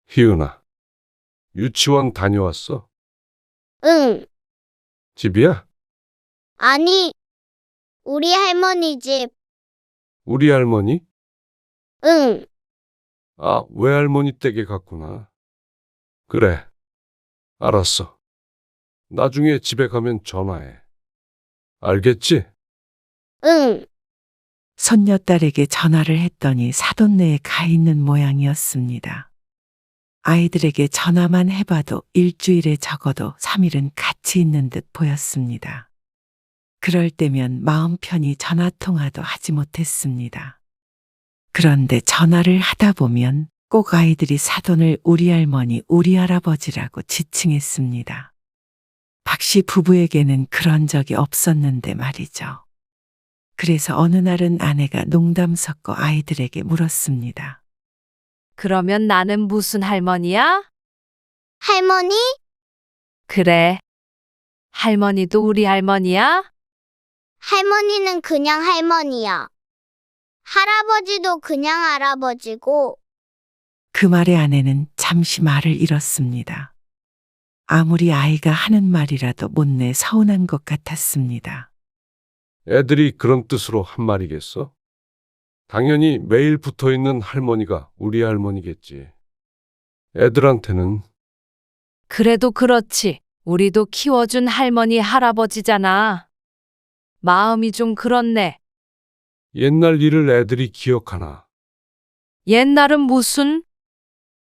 희은아, 유치원 다녀왔어? 응. 집이야? 아니, 우리 할머니 집. 우리 할머니? 응. 아, 외할머니 댁에 갔구나. 그래, 알았어. 나중에 집에 가면 전화해. 알겠지? 응. 손녀딸에게 전화를 했더니 사돈네에 가 있는 모양이었습니다. 아이들에게 전화만 해봐도 일주일에 적어도 3일은 같이 있는 듯 보였습니다. 그럴 때면 마음 편히 전화통화도 하지 못했습니다. 그런데 전화를 하다 보면 꼭 아이들이 사돈을 우리 할머니, 우리 할아버지라고 지칭했습니다. 박씨 부부에게는 그런 적이 없었는데 말이죠. 그래서 어느 날은 아내가 농담 섞어 아이들에게 물었습니다. 그러면 나는 무슨 할머니야? 할머니? 그래. 할머니도 우리 할머니야? 할머니는 그냥 할머니야. 할아버지도 그냥 할아버지고. 그 말에 아내는 잠시 말을 잃었습니다. 아무리 아이가 하는 말이라도 못내 서운한 것 같았습니다. 애들이 그런 뜻으로 한 말이겠어? 당연히 매일 붙어 있는 할머니가 우리 할머니겠지. 애들한테는 그래도 그렇지. 우리도 키워준 할머니, 할아버지잖아. 마음이 좀 그렇네. 옛날 일을 애들이 기억하나. 옛날은 무슨?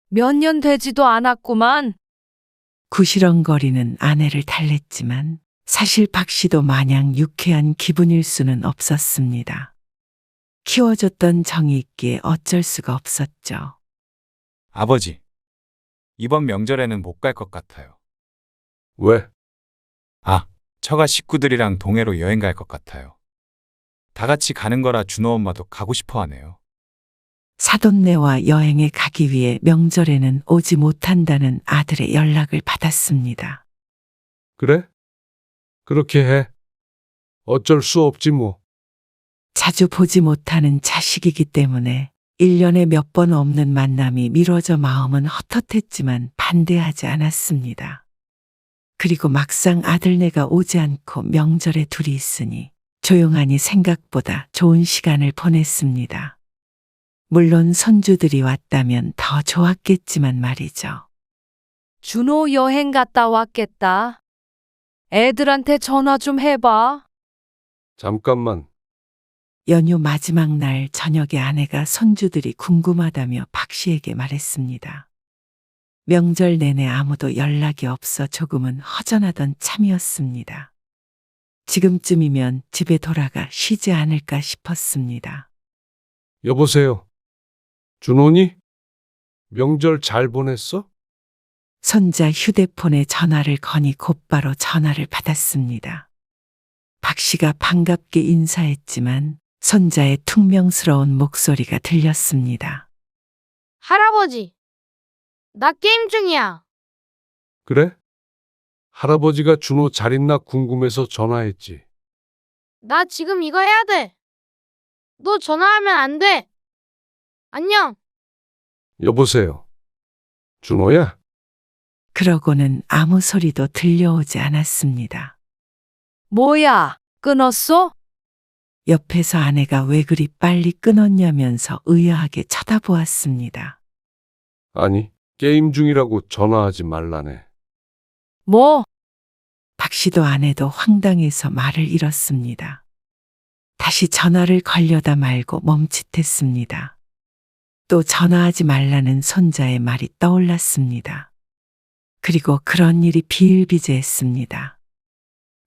몇 년 되지도 않았구만. 구시렁거리는 아내를 달랬지만 사실 박 씨도 마냥 유쾌한 기분일 수는 없었습니다. 키워줬던 정이 있기에 어쩔 수가 없었죠. 아버지, 이번 명절에는 못 갈 것 같아요. 왜? 처가 식구들이랑 동해로 여행 갈 것 같아요. 다 같이 가는 거라 준호 엄마도 가고 싶어 하네요. 사돈네와 여행에 가기 위해 명절에는 오지 못한다는 아들의 연락을 받았습니다. 그래? 그렇게 해. 어쩔 수 없지 뭐. 자주 보지 못하는 자식이기 때문에 1년에 몇 번 없는 만남이 미뤄져 마음은 헛헛했지만 반대하지 않았습니다. 그리고 막상 아들네가 오지 않고 명절에 둘이 있으니 조용하니 생각보다 좋은 시간을 보냈습니다. 물론 손주들이 왔다면 더 좋았겠지만 말이죠. 준호 여행 갔다 왔겠다. 애들한테 전화 좀 해봐. 잠깐만. 연휴 마지막 날 저녁에 아내가 손주들이 궁금하다며 박 씨에게 말했습니다. 명절 내내 아무도 연락이 없어 조금은 허전하던 참이었습니다. 지금쯤이면 집에 돌아가 쉬지 않을까 싶었습니다. 여보세요. 준호니? 명절 잘 보냈어? 손자 휴대폰에 전화를 거니 곧바로 전화를 받았습니다. 박 씨가 반갑게 인사했지만 손자의 퉁명스러운 목소리가 들렸습니다. 할아버지, 나 게임 중이야. 그래? 할아버지가 준호 잘 있나 궁금해서 전화했지. 나 지금 이거 해야 돼. 너 전화하면 안 돼. 안녕. 여보세요. 준호야? 그러고는 아무 소리도 들려오지 않았습니다. 뭐야, 끊었어? 옆에서 아내가 왜 그리 빨리 끊었냐면서 의아하게 쳐다보았습니다. 아니, 게임 중이라고 전화하지 말라네. 뭐? 박 씨도 아내도 황당해서 말을 잃었습니다. 다시 전화를 걸려다 말고 멈칫했습니다. 또 전화하지 말라는 손자의 말이 떠올랐습니다. 그리고 그런 일이 비일비재했습니다.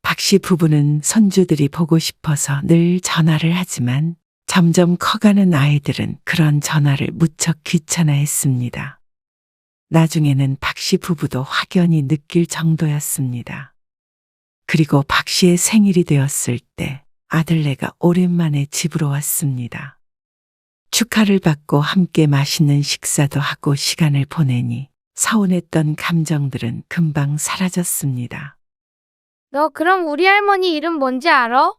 박 씨 부부는 손주들이 보고 싶어서 늘 전화를 하지만 점점 커가는 아이들은 그런 전화를 무척 귀찮아했습니다. 나중에는 박 씨 부부도 확연히 느낄 정도였습니다. 그리고 박 씨의 생일이 되었을 때 아들네가 오랜만에 집으로 왔습니다. 축하를 받고 함께 맛있는 식사도 하고 시간을 보내니 서운했던 감정들은 금방 사라졌습니다. 너 그럼 우리 할머니 이름 뭔지 알아?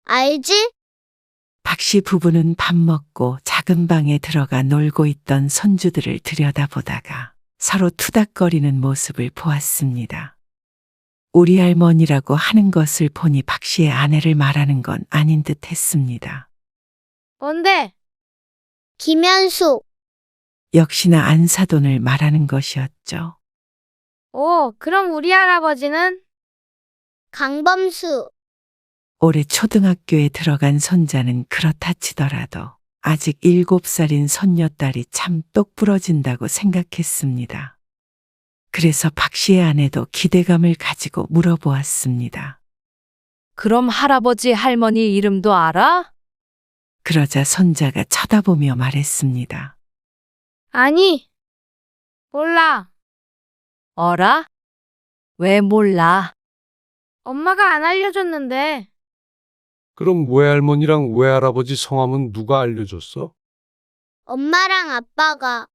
알지? 박 씨 부부는 밥 먹고 작은 방에 들어가 놀고 있던 손주들을 들여다보다가 서로 투닥거리는 모습을 보았습니다. 우리 할머니라고 하는 것을 보니 박 씨의 아내를 말하는 건 아닌 듯 했습니다. 뭔데? 김현숙. 역시나 안사돈을 말하는 것이었죠. 오, 그럼 우리 할아버지는? 강범수. 올해 초등학교에 들어간 손자는 그렇다 치더라도 아직 7살인 손녀딸이 참 똑부러진다고 생각했습니다. 그래서 박 씨의 아내도 기대감을 가지고 물어보았습니다. 그럼 할아버지 할머니 이름도 알아? 그러자 손자가 쳐다보며 말했습니다. 아니, 몰라. 어라? 왜 몰라? 엄마가 안 알려줬는데. 그럼 외할머니랑 외할아버지 성함은 누가 알려줬어? 엄마랑 아빠가.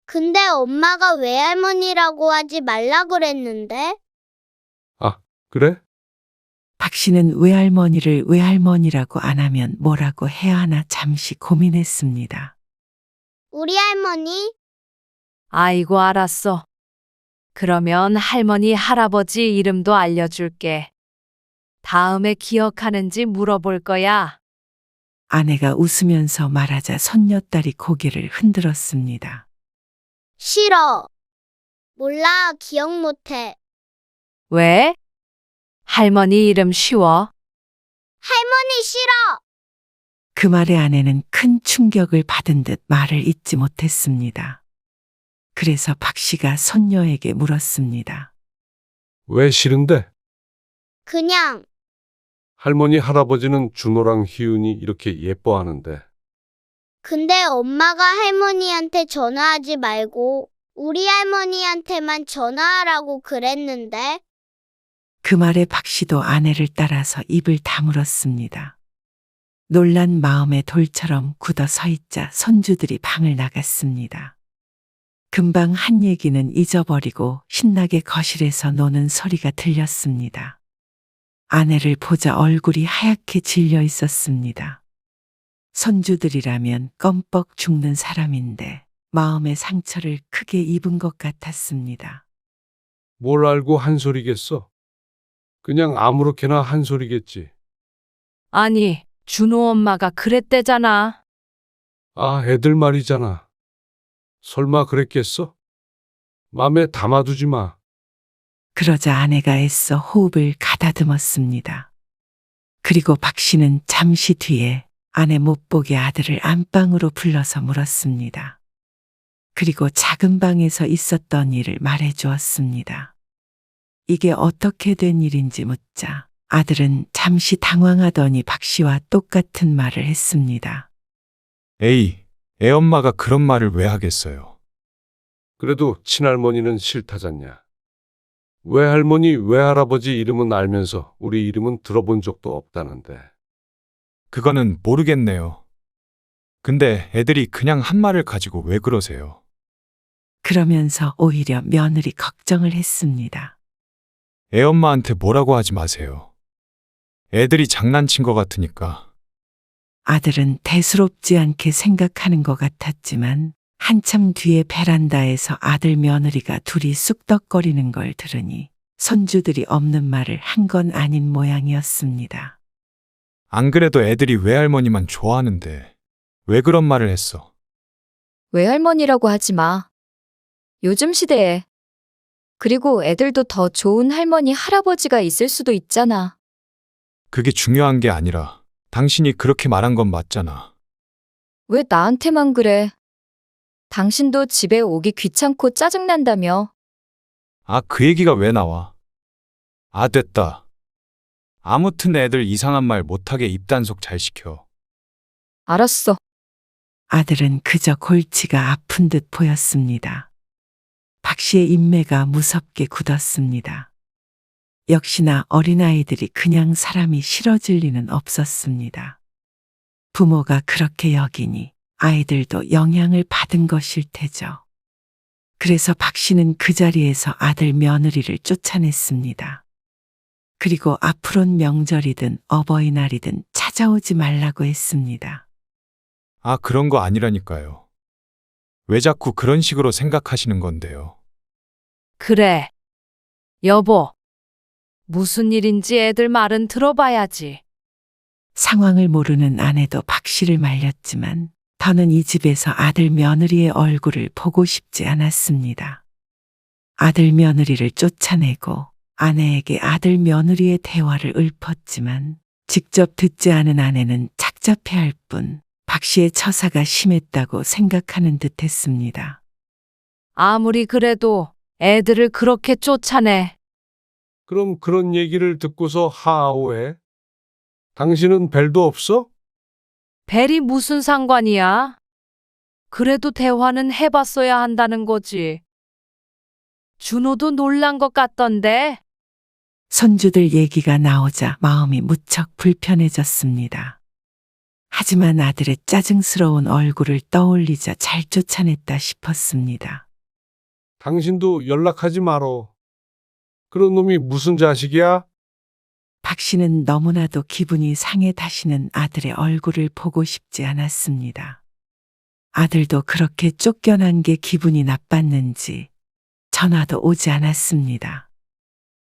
근데 엄마가 외할머니라고 하지 말라 그랬는데? 아, 그래? 박 씨는 외할머니를 외할머니라고 안 하면 뭐라고 해야 하나 잠시 고민했습니다. 우리 할머니? 아이고, 알았어. 그러면 할머니, 할아버지 이름도 알려줄게. 다음에 기억하는지 물어볼 거야. 아내가 웃으면서 말하자 손녀딸이 고개를 흔들었습니다. 싫어. 몰라, 기억 못해. 왜? 할머니 이름 쉬워. 할머니 싫어. 그 말에 아내는 큰 충격을 받은 듯 말을 잇지 못했습니다. 그래서 박 씨가 손녀에게 물었습니다. 왜 싫은데? 그냥. 할머니, 할아버지는 준호랑 희윤이 이렇게 예뻐하는데. 근데 엄마가 할머니한테 전화하지 말고 우리 할머니한테만 전화하라고 그랬는데. 그 말에 박 씨도 아내를 따라서 입을 다물었습니다. 놀란 마음에 돌처럼 굳어 서 있자 손주들이 방을 나갔습니다. 금방 한 얘기는 잊어버리고 신나게 거실에서 노는 소리가 들렸습니다. 아내를 보자 얼굴이 하얗게 질려 있었습니다. 손주들이라면 껌뻑 죽는 사람인데 마음의 상처를 크게 입은 것 같았습니다. 뭘 알고 한 소리겠어? 그냥 아무렇게나 한 소리겠지. 아니, 준호 엄마가 그랬대잖아. 아, 애들 말이잖아. 설마 그랬겠어? 맘에 담아두지 마. 그러자 아내가 애써 호흡을 가다듬었습니다. 그리고 박 씨는 잠시 뒤에 아내 못 보게 아들을 안방으로 불러서 물었습니다. 그리고 작은 방에서 있었던 일을 말해 주었습니다. 이게 어떻게 된 일인지 묻자 아들은 잠시 당황하더니 박 씨와 똑같은 말을 했습니다. 에이, 애엄마가 그런 말을 왜 하겠어요? 그래도 친할머니는 싫다잖냐. 외할머니, 외할아버지 이름은 알면서 우리 이름은 들어본 적도 없다는데. 그거는 모르겠네요. 근데 애들이 그냥 한 말을 가지고 왜 그러세요? 그러면서 오히려 며느리 걱정을 했습니다. 애엄마한테 뭐라고 하지 마세요. 애들이 장난친 것 같으니까. 아들은 대수롭지 않게 생각하는 것 같았지만 한참 뒤에 베란다에서 아들 며느리가 둘이 쑥덕거리는 걸 들으니 손주들이 없는 말을 한 건 아닌 모양이었습니다. 안 그래도 애들이 외할머니만 좋아하는데 왜 그런 말을 했어? 외할머니라고 하지 마. 요즘 시대에. 그리고 애들도 더 좋은 할머니, 할아버지가 있을 수도 있잖아. 그게 중요한 게 아니라 당신이 그렇게 말한 건 맞잖아. 왜 나한테만 그래? 당신도 집에 오기 귀찮고 짜증난다며. 아, 그 얘기가 왜 나와? 아, 됐다. 아무튼 애들 이상한 말 못하게 입단속 잘 시켜. 알았어. 아들은 그저 골치가 아픈 듯 보였습니다. 박 씨의 인매가 무섭게 굳었습니다. 역시나 어린아이들이 그냥 사람이 싫어질 리는 없었습니다. 부모가 그렇게 여기니 아이들도 영향을 받은 것일 테죠. 그래서 박 씨는 그 자리에서 아들 며느리를 쫓아냈습니다. 그리고 앞으론 명절이든 어버이날이든 찾아오지 말라고 했습니다. 아, 그런 거 아니라니까요. 왜 자꾸 그런 식으로 생각하시는 건데요? 그래. 여보. 무슨 일인지 애들 말은 들어봐야지. 상황을 모르는 아내도 박 씨를 말렸지만 더는 이 집에서 아들 며느리의 얼굴을 보고 싶지 않았습니다. 아들 며느리를 쫓아내고 아내에게 아들 며느리의 대화를 읊었지만 직접 듣지 않은 아내는 착잡해할 뿐 박 씨의 처사가 심했다고 생각하는 듯 했습니다. 아무리 그래도 애들을 그렇게 쫓아내. 그럼 그런 얘기를 듣고서 하아오해? 당신은 벨도 없어? 벨이 무슨 상관이야? 그래도 대화는 해봤어야 한다는 거지. 준호도 놀란 것 같던데. 손주들 얘기가 나오자 마음이 무척 불편해졌습니다. 하지만 아들의 짜증스러운 얼굴을 떠올리자 잘 쫓아냈다 싶었습니다. 당신도 연락하지 말어. 그런 놈이 무슨 자식이야? 박 씨는 너무나도 기분이 상해 다시는 아들의 얼굴을 보고 싶지 않았습니다. 아들도 그렇게 쫓겨난 게 기분이 나빴는지 전화도 오지 않았습니다.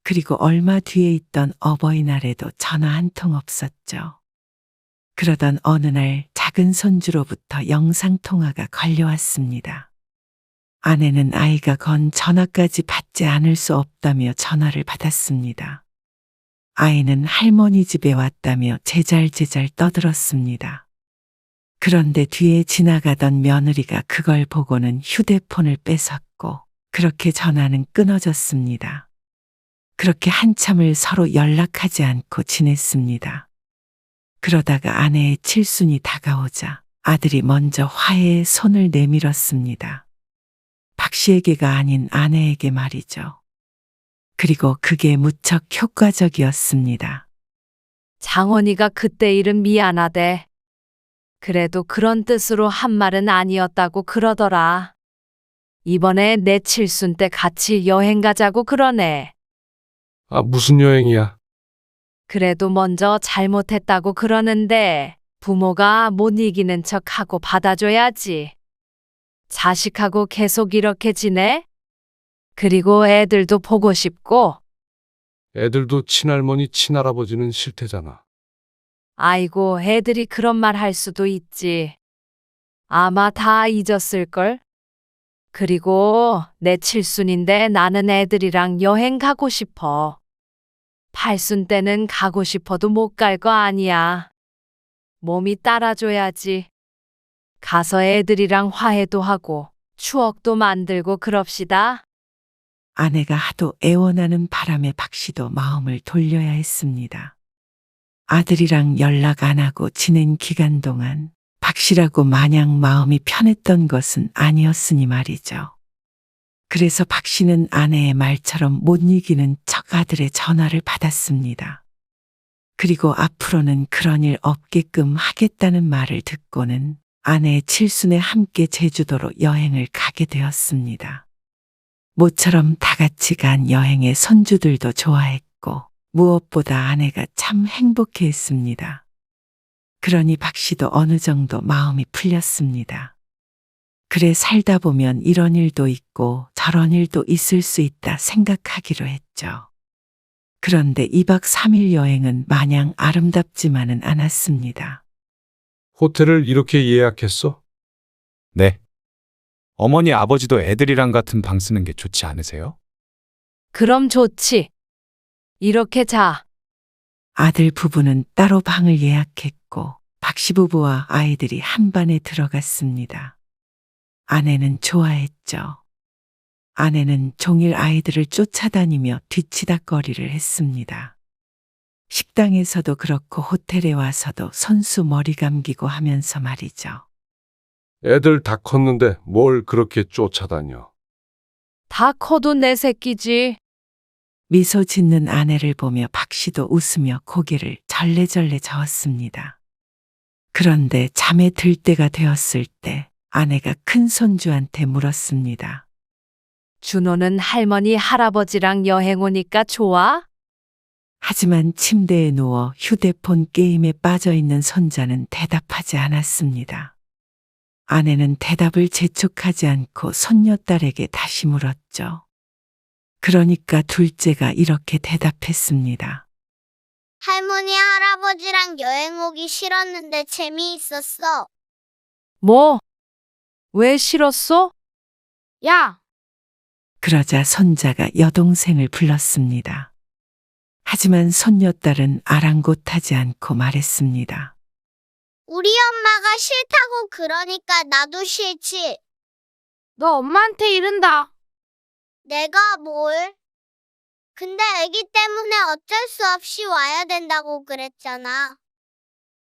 그리고 얼마 뒤에 있던 어버이날에도 전화 한 통 없었죠. 그러던 어느 날 작은 손주로부터 영상통화가 걸려왔습니다. 아내는 아이가 건 전화까지 받지 않을 수 없다며 전화를 받았습니다. 아이는 할머니 집에 왔다며 제잘제잘 떠들었습니다. 그런데 뒤에 지나가던 며느리가 그걸 보고는 휴대폰을 뺏었고 그렇게 전화는 끊어졌습니다. 그렇게 한참을 서로 연락하지 않고 지냈습니다. 그러다가 아내의 칠순이 다가오자 아들이 먼저 화해의 손을 내밀었습니다. 박 씨에게가 아닌 아내에게 말이죠. 그리고 그게 무척 효과적이었습니다. 장원이가 그때 일은 미안하대. 그래도 그런 뜻으로 한 말은 아니었다고 그러더라. 이번에 내 칠순 때 같이 여행 가자고 그러네. 아, 무슨 여행이야? 그래도 먼저 잘못했다고 그러는데 부모가 못 이기는 척하고 받아줘야지. 자식하고 계속 이렇게 지내? 그리고 애들도 보고 싶고. 애들도 친할머니, 친할아버지는 싫대잖아. 아이고, 애들이 그런 말 할 수도 있지. 아마 다 잊었을걸? 그리고 내 칠순인데 나는 애들이랑 여행 가고 싶어. 팔순 때는 가고 싶어도 못 갈 거 아니야. 몸이 따라줘야지. 가서 애들이랑 화해도 하고 추억도 만들고 그럽시다. 아내가 하도 애원하는 바람에 박 씨도 마음을 돌려야 했습니다. 아들이랑 연락 안 하고 지낸 기간 동안 박 씨라고 마냥 마음이 편했던 것은 아니었으니 말이죠. 그래서 박 씨는 아내의 말처럼 못 이기는 척 아들의 전화를 받았습니다. 그리고 앞으로는 그런 일 없게끔 하겠다는 말을 듣고는 아내의 칠순에 함께 제주도로 여행을 가게 되었습니다. 모처럼 다 같이 간 여행에 손주들도 좋아했고 무엇보다 아내가 참 행복해했습니다. 그러니 박 씨도 어느 정도 마음이 풀렸습니다. 그래 살다 보면 이런 일도 있고 저런 일도 있을 수 있다 생각하기로 했죠. 그런데 2박 3일 여행은 마냥 아름답지만은 않았습니다. 호텔을 이렇게 예약했어? 네. 어머니, 아버지도 애들이랑 같은 방 쓰는 게 좋지 않으세요? 그럼 좋지. 이렇게 자. 아들 부부는 따로 방을 예약했고 박 씨 부부와 아이들이 한 반에 들어갔습니다. 아내는 좋아했죠. 아내는 종일 아이들을 쫓아다니며 뒤치다꺼리를 했습니다. 식당에서도 그렇고 호텔에 와서도 손수 머리 감기고 하면서 말이죠. 애들 다 컸는데 뭘 그렇게 쫓아다녀? 다 커도 내 새끼지. 미소 짓는 아내를 보며 박 씨도 웃으며 고개를 절레절레 저었습니다. 그런데 잠에 들 때가 되었을 때 아내가 큰 손주한테 물었습니다. 준호는 할머니, 할아버지랑 여행 오니까 좋아? 하지만 침대에 누워 휴대폰 게임에 빠져 있는 손자는 대답하지 않았습니다. 아내는 대답을 재촉하지 않고 손녀딸에게 다시 물었죠. 그러니까 둘째가 이렇게 대답했습니다. 할머니, 할아버지랑 여행 오기 싫었는데 재미있었어. 뭐? 왜 싫었어? 야, 그러자 손자가 여동생을 불렀습니다. 하지만 손녀딸은 아랑곳하지 않고 말했습니다. 우리 엄마가 싫다고 그러니까 나도 싫지. 너 엄마한테 이른다. 내가 뭘? 근데 애기 때문에 어쩔 수 없이 와야 된다고 그랬잖아.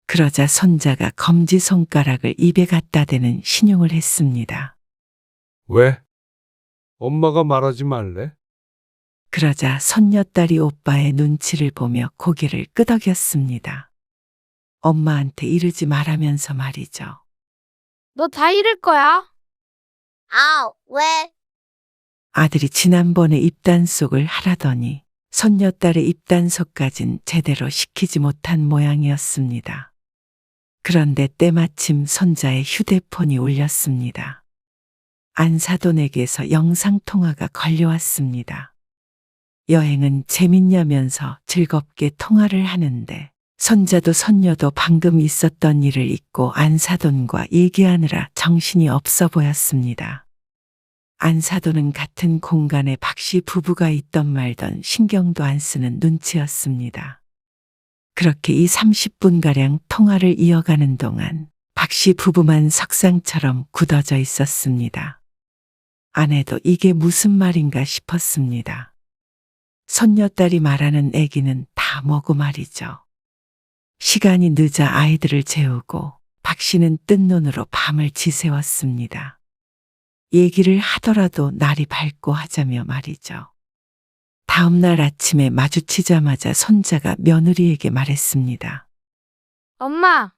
그러자 손자가 검지손가락을 입에 갖다 대는 신용을 했습니다. 왜? 엄마가 말하지 말래? 그러자 손녀딸이 오빠의 눈치를 보며 고개를 끄덕였습니다. 엄마한테 이르지 말라면서 말이죠. 너 다 잃을 거야. 아, 왜? 아들이 지난번에 입단속을 하라더니 손녀딸의 입단속까진 제대로 시키지 못한 모양이었습니다. 그런데 때마침 손자의 휴대폰이 울렸습니다. 안사돈에게서 영상통화가 걸려왔습니다. 여행은 재밌냐면서 즐겁게 통화를 하는데 손자도 손녀도 방금 있었던 일을 잊고 안사돈과 얘기하느라 정신이 없어 보였습니다. 안사돈은 같은 공간에 박씨 부부가 있던 말던 신경도 안 쓰는 눈치였습니다. 그렇게 30분가량 통화를 이어가는 동안 박씨 부부만 석상처럼 굳어져 있었습니다. 아내도 이게 무슨 말인가 싶었습니다. 손녀딸이 말하는 애기는 다 뭐고 말이죠. 시간이 늦어 아이들을 재우고 박씨는 뜬 눈으로 밤을 지새웠습니다. 얘기를 하더라도 날이 밝고 하자며 말이죠. 다음 날 아침에 마주치자마자 손자가 며느리에게 말했습니다. 엄마,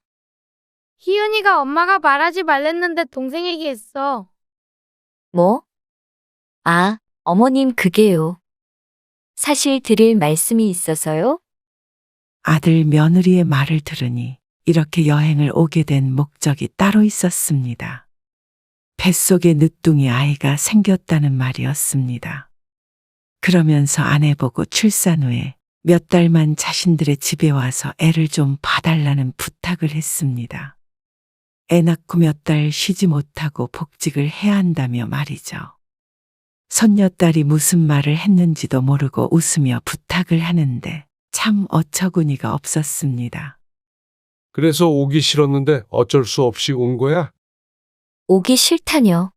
희은이가 엄마가 말하지 말랬는데 동생 얘기했어. 뭐? 아, 어머님 그게요. 사실 드릴 말씀이 있어서요. 아들 며느리의 말을 들으니 이렇게 여행을 오게 된 목적이 따로 있었습니다. 뱃속에 늦둥이 아이가 생겼다는 말이었습니다. 그러면서 아내 보고 출산 후에 몇 달만 자신들의 집에 와서 애를 좀 봐달라는 부탁을 했습니다. 애 낳고 몇 달 쉬지 못하고 복직을 해야 한다며 말이죠. 손녀딸이 무슨 말을 했는지도 모르고 웃으며 부탁을 하는데 참 어처구니가 없었습니다. 그래서 오기 싫었는데 어쩔 수 없이 온 거야? 오기 싫다뇨.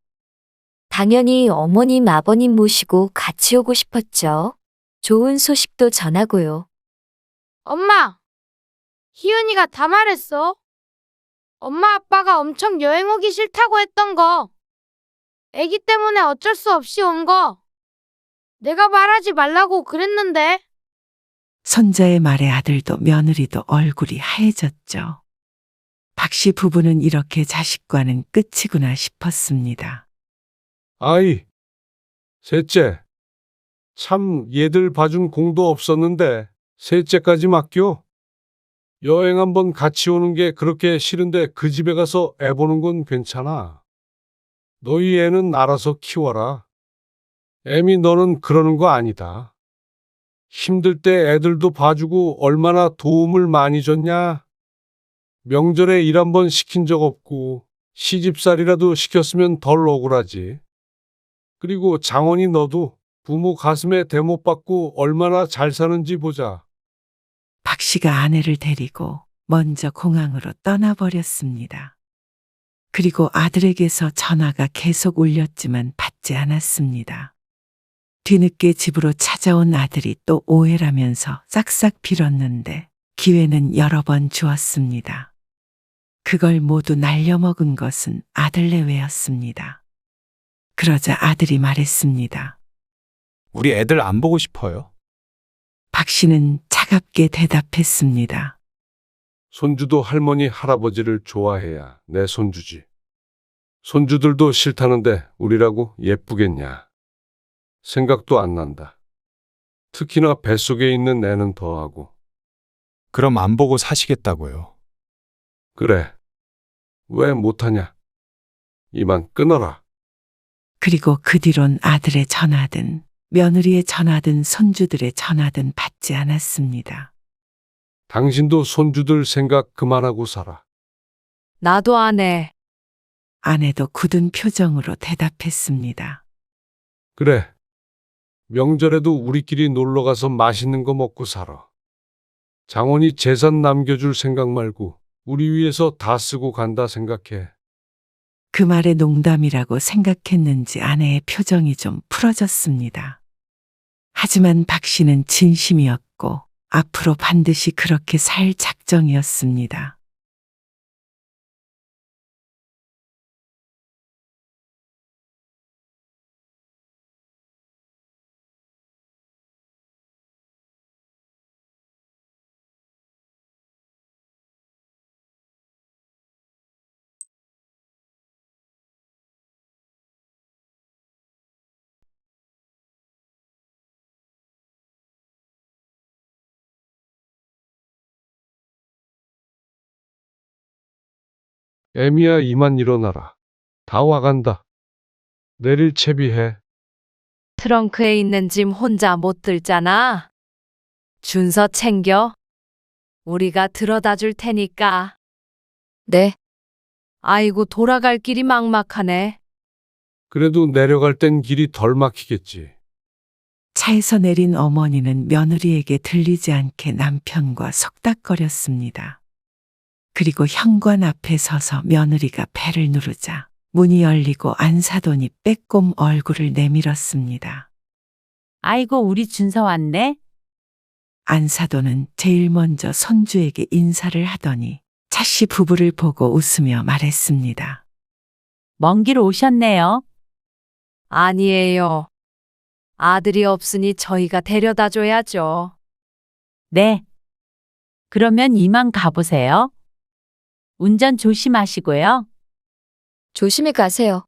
당연히 어머님, 아버님 모시고 같이 오고 싶었죠. 좋은 소식도 전하고요. 엄마, 희은이가 다 말했어. 엄마 아빠가 엄청 여행 오기 싫다고 했던 거. 애기 때문에 어쩔 수 없이 온 거. 내가 말하지 말라고 그랬는데. 손자의 말에 아들도 며느리도 얼굴이 하얘졌죠. 박씨 부부는 이렇게 자식과는 끝이구나 싶었습니다. 아이, 셋째. 참 얘들 봐준 공도 없었는데 셋째까지 맡겨? 여행 한번 같이 오는 게 그렇게 싫은데 그 집에 가서 애 보는 건 괜찮아. 너희 애는 알아서 키워라. 애미 너는 그러는 거 아니다. 힘들 때 애들도 봐주고 얼마나 도움을 많이 줬냐. 명절에 일 한번 시킨 적 없고 시집살이라도 시켰으면 덜 억울하지. 그리고 장원이 너도 부모 가슴에 대못 받고 얼마나 잘 사는지 보자. 박 씨가 아내를 데리고 먼저 공항으로 떠나버렸습니다. 그리고 아들에게서 전화가 계속 울렸지만 받지 않았습니다. 뒤늦게 집으로 찾아온 아들이 또 오해라면서 싹싹 빌었는데 기회는 여러 번 주었습니다. 그걸 모두 날려먹은 것은 아들 내외였습니다. 그러자 아들이 말했습니다. 우리 애들 안 보고 싶어요. 박 씨는 차갑게 대답했습니다. 손주도 할머니, 할아버지를 좋아해야 내 손주지. 손주들도 싫다는데 우리라고 예쁘겠냐. 생각도 안 난다. 특히나 뱃속에 있는 애는 더하고. 그럼 안 보고 사시겠다고요. 그래. 왜 못하냐. 이만 끊어라. 그리고 그 뒤론 아들의 전화든 며느리의 전화든 손주들의 전화든 받지 않았습니다. 당신도 손주들 생각 그만하고 살아. 나도 안 해. 아내도 굳은 표정으로 대답했습니다. 그래. 명절에도 우리끼리 놀러가서 맛있는 거 먹고 살아. 장원이 재산 남겨줄 생각 말고 우리 위해서 다 쓰고 간다 생각해. 그 말에 농담이라고 생각했는지 아내의 표정이 좀 풀어졌습니다. 하지만 박 씨는 진심이었고 앞으로 반드시 그렇게 살 작정이었습니다. 애미야, 이만 일어나라. 다 와간다. 내릴 채비해. 트렁크에 있는 짐 혼자 못 들잖아. 준서 챙겨. 우리가 들어다 줄 테니까. 네, 아이고, 돌아갈 길이 막막하네. 그래도 내려갈 땐 길이 덜 막히겠지. 차에서 내린 어머니는 며느리에게 들리지 않게 남편과 속닥거렸습니다. 그리고 현관 앞에 서서 며느리가 배를 누르자 문이 열리고 안사돈이 빼꼼 얼굴을 내밀었습니다. 아이고, 우리 준서 왔네? 안사돈은 제일 먼저 손주에게 인사를 하더니 차씨 부부를 보고 웃으며 말했습니다. 먼 길 오셨네요. 아니에요. 아들이 없으니 저희가 데려다 줘야죠. 네. 그러면 이만 가보세요. 운전 조심하시고요. 조심히 가세요.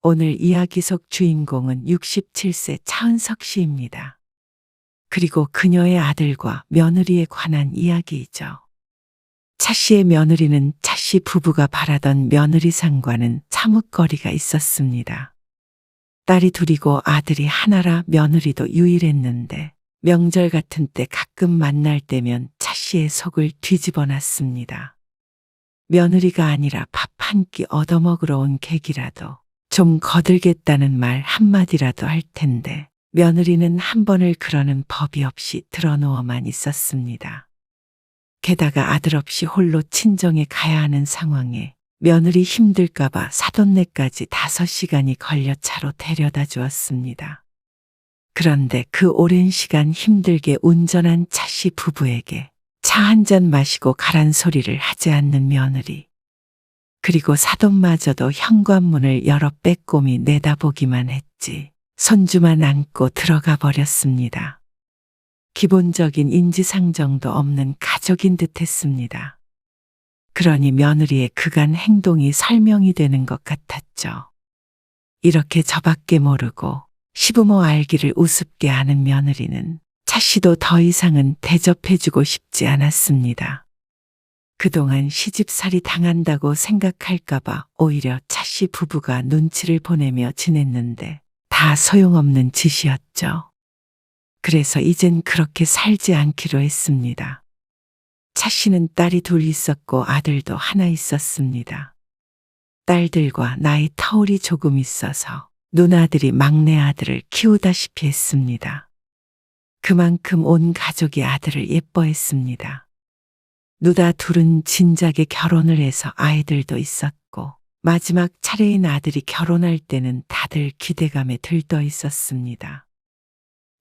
오늘 이야기 속 주인공은 67세 차은석 씨입니다. 그리고 그녀의 아들과 며느리에 관한 이야기이죠. 차 씨의 며느리는 차 씨 부부가 바라던 며느리상과는 사뭇거리가 있었습니다. 딸이 둘이고 아들이 하나라 며느리도 유일했는데 명절 같은 때 가끔 만날 때면 차 씨의 속을 뒤집어 놨습니다. 며느리가 아니라 밥 한 끼 얻어먹으러 온 객이라도 좀 거들겠다는 말 한마디라도 할 텐데 며느리는 한 번을 그러는 법이 없이 드러누워만 있었습니다. 게다가 아들 없이 홀로 친정에 가야 하는 상황에 며느리 힘들까봐 사돈네까지 5시간이 걸려 차로 데려다 주었습니다. 그런데 그 오랜 시간 힘들게 운전한 차씨 부부에게 차 한 잔 마시고 가란 소리를 하지 않는 며느리. 그리고 사돈마저도 현관문을 열어 빼꼼히 내다보기만 했지 손주만 안고 들어가 버렸습니다. 기본적인 인지상정도 없는 가족인 듯했습니다. 그러니 며느리의 그간 행동이 설명이 되는 것 같았죠. 이렇게 저밖에 모르고 시부모 알기를 우습게 하는 며느리는 차씨도 더 이상은 대접해주고 싶지 않았습니다. 그동안 시집살이 당한다고 생각할까봐 오히려 차씨 부부가 눈치를 보내며 지냈는데 다 소용없는 짓이었죠. 그래서 이젠 그렇게 살지 않기로 했습니다. 차씨는 딸이 둘 있었고 아들도 하나 있었습니다. 딸들과 나이 터울이 조금 있어서 누나들이 막내 아들을 키우다시피 했습니다. 그만큼 온 가족이 아들을 예뻐했습니다. 누다 둘은 진작에 결혼을 해서 아이들도 있었고 마지막 차례인 아들이 결혼할 때는 다들 기대감에 들떠 있었습니다.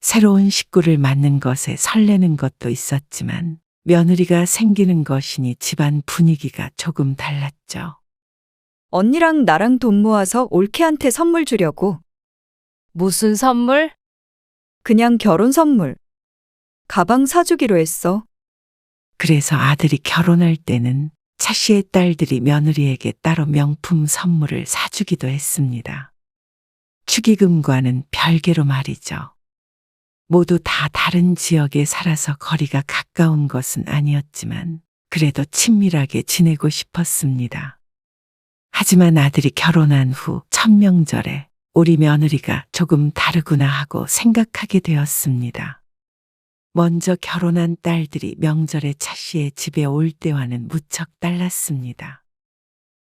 새로운 식구를 맞는 것에 설레는 것도 있었지만 며느리가 생기는 것이니 집안 분위기가 조금 달랐죠. 언니랑 나랑 돈 모아서 올케한테 선물 주려고. 무슨 선물? 그냥 결혼 선물. 가방 사주기로 했어. 그래서 아들이 결혼할 때는 차 씨의 딸들이 며느리에게 따로 명품 선물을 사주기도 했습니다. 축의금과는 별개로 말이죠. 모두 다 다른 지역에 살아서 거리가 가까운 것은 아니었지만 그래도 친밀하게 지내고 싶었습니다. 하지만 아들이 결혼한 후 첫 명절에 우리 며느리가 조금 다르구나 하고 생각하게 되었습니다. 먼저 결혼한 딸들이 명절에 차 씨의 집에 올 때와는 무척 달랐습니다.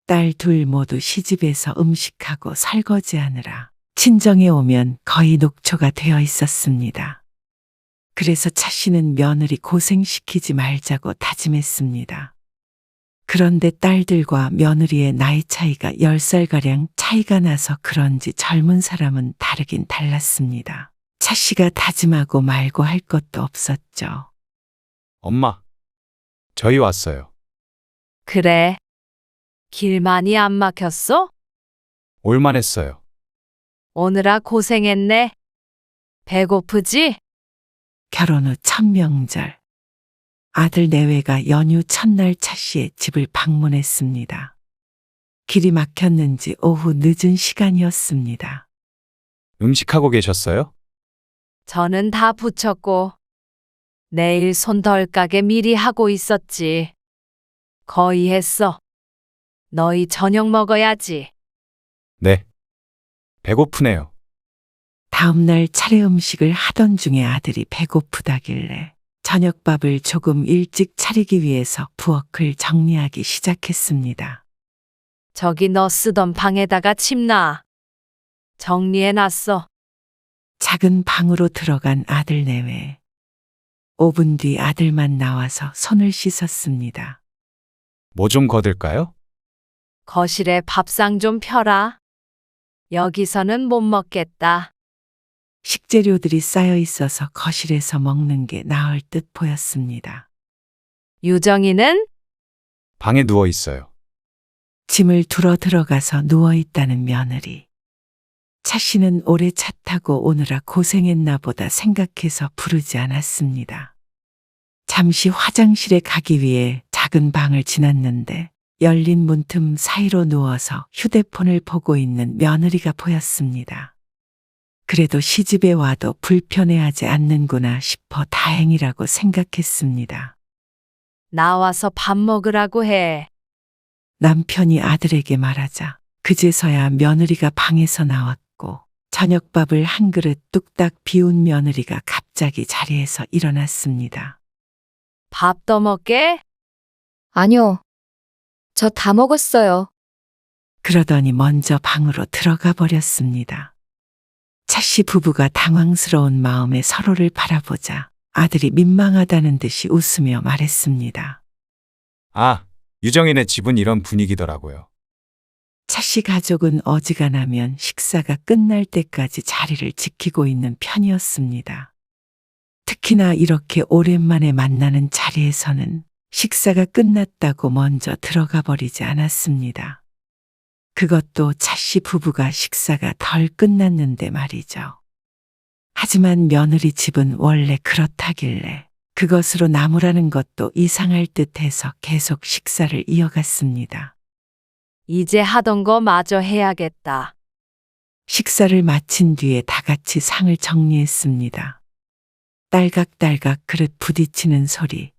딸 둘 모두 시집에서 음식하고 설거지하느라 친정에 오면 거의 녹초가 되어 있었습니다. 그래서 차 씨는 며느리 고생시키지 말자고 다짐했습니다. 그런데 딸들과 며느리의 나이 차이가 10살가량 차이가 나서 그런지 젊은 사람은 다르긴 달랐습니다. 차 씨가 다짐하고 말고 할 것도 없었죠. 엄마, 저희 왔어요. 그래. 길 많이 안 막혔어? 올만했어요. 오느라 고생했네. 배고프지? 결혼 후 첫 명절. 아들 내외가 연휴 첫날 차 씨의 집을 방문했습니다. 길이 막혔는지 오후 늦은 시간이었습니다. 음식하고 계셨어요? 저는 다 붙였고 내일 손 덜 가게 미리 하고 있었지. 거의 했어. 너희 저녁 먹어야지. 네. 배고프네요. 다음날 차례 음식을 하던 중에 아들이 배고프다길래 저녁밥을 조금 일찍 차리기 위해서 부엌을 정리하기 시작했습니다. 저기 너 쓰던 방에다가 침 놔. 정리해놨어. 작은 방으로 들어간 아들 내외. 5분 뒤 아들만 나와서 손을 씻었습니다. 뭐 좀 거들까요? 거실에 밥상 좀 펴라. 여기서는 못 먹겠다. 식재료들이 쌓여 있어서 거실에서 먹는 게 나을 듯 보였습니다. 유정이는? 방에 누워 있어요. 짐을 두러 들어가서 누워 있다는 며느리. 차 씨는 오래 차 타고 오느라 고생했나 보다 생각해서 부르지 않았습니다. 잠시 화장실에 가기 위해 작은 방을 지났는데 열린 문틈 사이로 누워서 휴대폰을 보고 있는 며느리가 보였습니다. 그래도 시집에 와도 불편해하지 않는구나 싶어 다행이라고 생각했습니다. 나와서 밥 먹으라고 해. 남편이 아들에게 말하자 그제서야 며느리가 방에서 나왔고 저녁밥을 한 그릇 뚝딱 비운 며느리가 갑자기 자리에서 일어났습니다. 밥 더 먹게? 아니요. 저 다 먹었어요. 그러더니 먼저 방으로 들어가 버렸습니다. 차 씨 부부가 당황스러운 마음에 서로를 바라보자 아들이 민망하다는 듯이 웃으며 말했습니다. 아, 유정이네 집은 이런 분위기더라고요. 차 씨 가족은 어지간하면 식사가 끝날 때까지 자리를 지키고 있는 편이었습니다. 특히나 이렇게 오랜만에 만나는 자리에서는 식사가 끝났다고 먼저 들어가 버리지 않았습니다. 그것도 차 씨 부부가 식사가 덜 끝났는데 말이죠. 하지만 며느리 집은 원래 그렇다길래 그것으로 나무라는 것도 이상할 듯해서 계속 식사를 이어갔습니다. 이제 하던 거 마저 해야겠다. 식사를 마친 뒤에 다 같이 상을 정리했습니다. 딸각딸각 그릇 부딪히는 소리,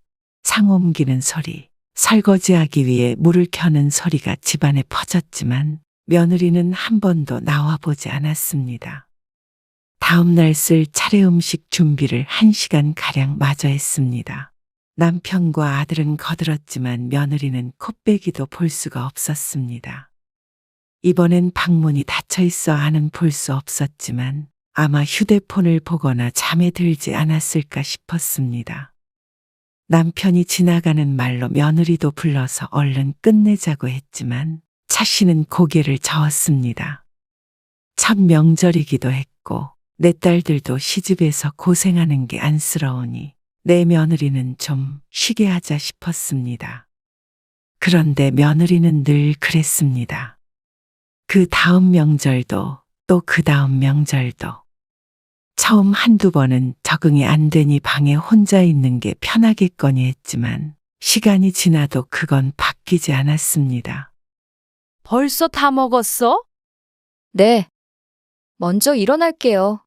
상 옮기는 소리, 설거지하기 위해 물을 켜는 소리가 집안에 퍼졌지만 며느리는 한 번도 나와보지 않았습니다. 다음 날 쓸 차례 음식 준비를 1시간가량 마저 했습니다. 남편과 아들은 거들었지만 며느리는 코빼기도 볼 수가 없었습니다. 이번엔 방문이 닫혀 있어 안은 볼 수 없었지만 아마 휴대폰을 보거나 잠에 들지 않았을까 싶었습니다. 남편이 지나가는 말로 며느리도 불러서 얼른 끝내자고 했지만 차 씨는 고개를 저었습니다. 첫 명절이기도 했고 내 딸들도 시집에서 고생하는 게 안쓰러우니 내 며느리는 좀 쉬게 하자 싶었습니다. 그런데 며느리는 늘 그랬습니다. 그 다음 명절도 또 그 다음 명절도. 처음 한두 번은 적응이 안 되니 방에 혼자 있는 게 편하겠거니 했지만 시간이 지나도 그건 바뀌지 않았습니다. 벌써 다 먹었어? 네. 먼저 일어날게요.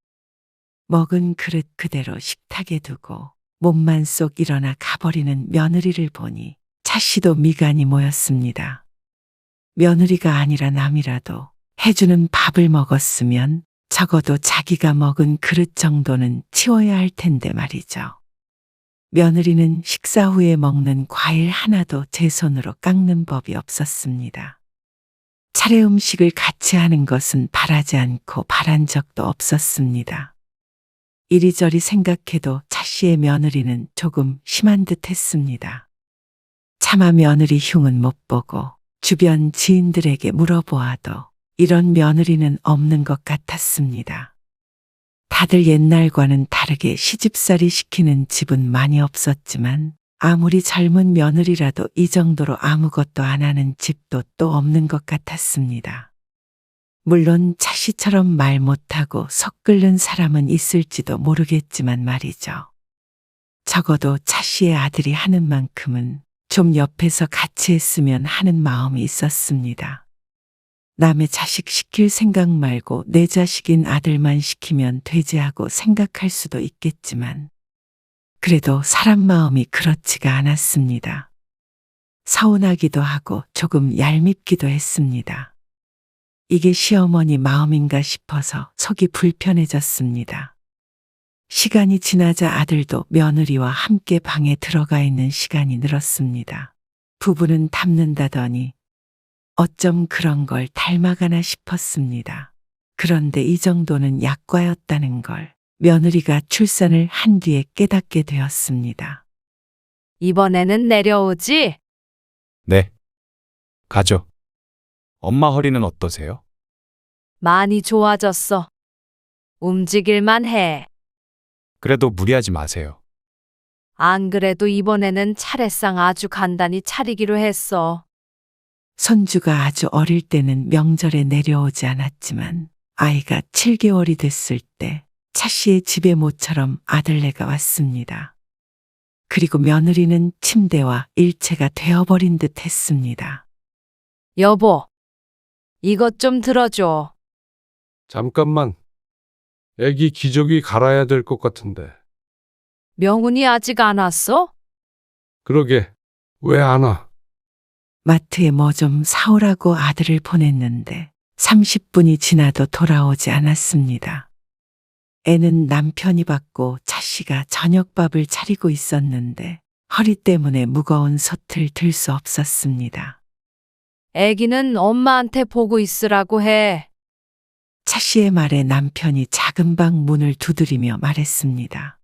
먹은 그릇 그대로 식탁에 두고 몸만 쏙 일어나 가버리는 며느리를 보니 차씨도 미간이 모였습니다. 며느리가 아니라 남이라도 해주는 밥을 먹었으면 적어도 자기가 먹은 그릇 정도는 치워야 할 텐데 말이죠. 며느리는 식사 후에 먹는 과일 하나도 제 손으로 깎는 법이 없었습니다. 차례 음식을 같이 하는 것은 바라지 않고 바란 적도 없었습니다. 이리저리 생각해도 차씨의 며느리는 조금 심한 듯 했습니다. 차마 며느리 흉은 못 보고 주변 지인들에게 물어보아도 이런 며느리는 없는 것 같았습니다. 다들 옛날과는 다르게 시집살이 시키는 집은 많이 없었지만 아무리 젊은 며느리라도 이 정도로 아무것도 안 하는 집도 또 없는 것 같았습니다. 물론 차씨처럼 말 못하고 속 끓는 사람은 있을지도 모르겠지만 말이죠. 적어도 차씨의 아들이 하는 만큼은 좀 옆에서 같이 했으면 하는 마음이 있었습니다. 남의 자식 시킬 생각 말고 내 자식인 아들만 시키면 되지 하고 생각할 수도 있겠지만 그래도 사람 마음이 그렇지가 않았습니다. 서운하기도 하고 조금 얄밉기도 했습니다. 이게 시어머니 마음인가 싶어서 속이 불편해졌습니다. 시간이 지나자 아들도 며느리와 함께 방에 들어가 있는 시간이 늘었습니다. 부부는 닮는다더니 어쩜 그런 걸 닮아가나 싶었습니다. 그런데 이 정도는 약과였다는 걸 며느리가 출산을 한 뒤에 깨닫게 되었습니다. 이번에는 내려오지? 네. 가죠. 엄마 허리는 어떠세요? 많이 좋아졌어. 움직일만 해. 그래도 무리하지 마세요. 안 그래도 이번에는 차례상 아주 간단히 차리기로 했어. 손주가 아주 어릴 때는 명절에 내려오지 않았지만 아이가 7개월이 됐을 때 차씨의 집에 모처럼 아들네가 왔습니다. 그리고 며느리는 침대와 일체가 되어버린 듯 했습니다. 여보, 이것 좀 들어줘. 잠깐만. 애기 기저귀 갈아야 될 것 같은데. 명훈이 아직 안 왔어? 그러게. 왜 안 와? 마트에 뭐 좀 사오라고 아들을 보냈는데 30분이 지나도 돌아오지 않았습니다. 애는 남편이 받고 차씨가 저녁밥을 차리고 있었는데 허리 때문에 무거운 솥을 들 수 없었습니다. 애기는 엄마한테 보고 있으라고 해. 차씨의 말에 남편이 작은 방 문을 두드리며 말했습니다.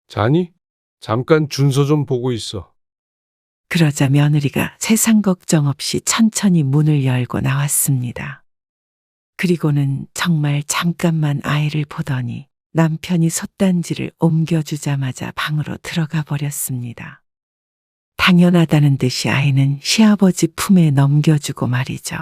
자니? 잠깐 준서 좀 보고 있어. 그러자 며느리가 세상 걱정 없이 천천히 문을 열고 나왔습니다. 그리고는 정말 잠깐만 아이를 보더니 남편이 솥단지를 옮겨주자마자 방으로 들어가 버렸습니다. 당연하다는 듯이 아이는 시아버지 품에 넘겨주고 말이죠.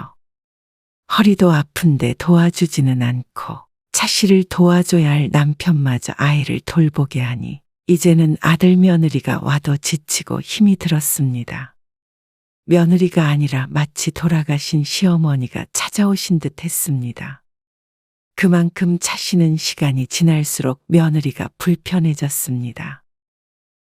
허리도 아픈데 도와주지는 않고 차씨를 도와줘야 할 남편마저 아이를 돌보게 하니 이제는 아들 며느리가 와도 지치고 힘이 들었습니다. 며느리가 아니라 마치 돌아가신 시어머니가 찾아오신 듯 했습니다. 그만큼 차씨는 시간이 지날수록 며느리가 불편해졌습니다.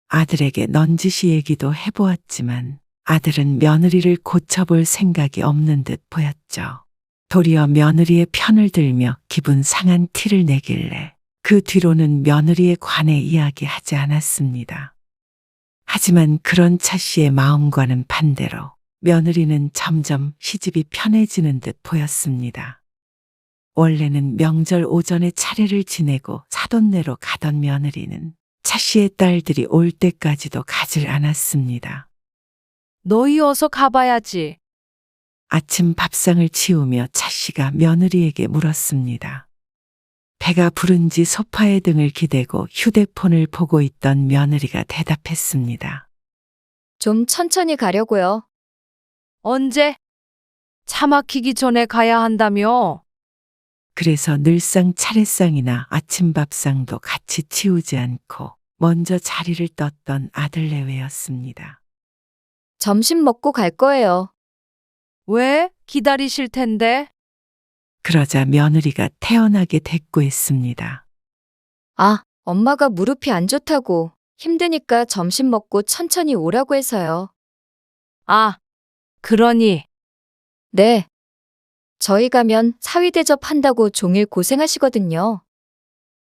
아들에게 넌지시 얘기도 해보았지만 아들은 며느리를 고쳐볼 생각이 없는 듯 보였죠. 도리어 며느리의 편을 들며 기분 상한 티를 내길래 그 뒤로는 며느리에 관해 이야기하지 않았습니다. 하지만 그런 차씨의 마음과는 반대로 며느리는 점점 시집이 편해지는 듯 보였습니다. 원래는 명절 오전에 차례를 지내고 사돈네로 가던 며느리는 차씨의 딸들이 올 때까지도 가질 않았습니다. 너희 어서 가봐야지. 아침 밥상을 치우며 차씨가 며느리에게 물었습니다. 배가 부른지 소파에 등을 기대고 휴대폰을 보고 있던 며느리가 대답했습니다. 좀 천천히 가려고요. 언제? 차 막히기 전에 가야 한다며. 그래서 늘상 차례상이나 아침밥상도 같이 치우지 않고 먼저 자리를 떴던 아들 내외였습니다. 점심 먹고 갈 거예요. 왜? 기다리실 텐데. 그러자 며느리가 태연하게 대꾸했습니다. 아, 엄마가 무릎이 안 좋다고 힘드니까 점심 먹고 천천히 오라고 해서요. 아, 그러니. 네. 저희 가면 사위 대접한다고 종일 고생하시거든요.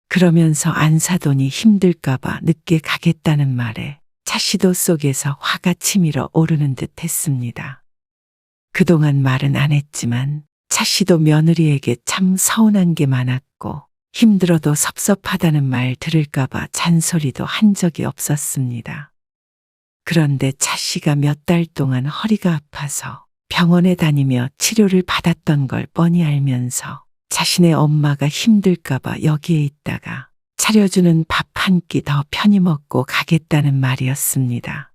그러면서 안사돈이 힘들까봐 늦게 가겠다는 말에 차시도 속에서 화가 치밀어 오르는 듯 했습니다. 그동안 말은 안 했지만 차시도 며느리에게 참 서운한 게 많았고 힘들어도 섭섭하다는 말 들을까봐 잔소리도 한 적이 없었습니다. 그런데 차씨가 몇 달 동안 허리가 아파서 병원에 다니며 치료를 받았던 걸 뻔히 알면서 자신의 엄마가 힘들까봐 여기에 있다가 차려주는 밥 한 끼 더 편히 먹고 가겠다는 말이었습니다.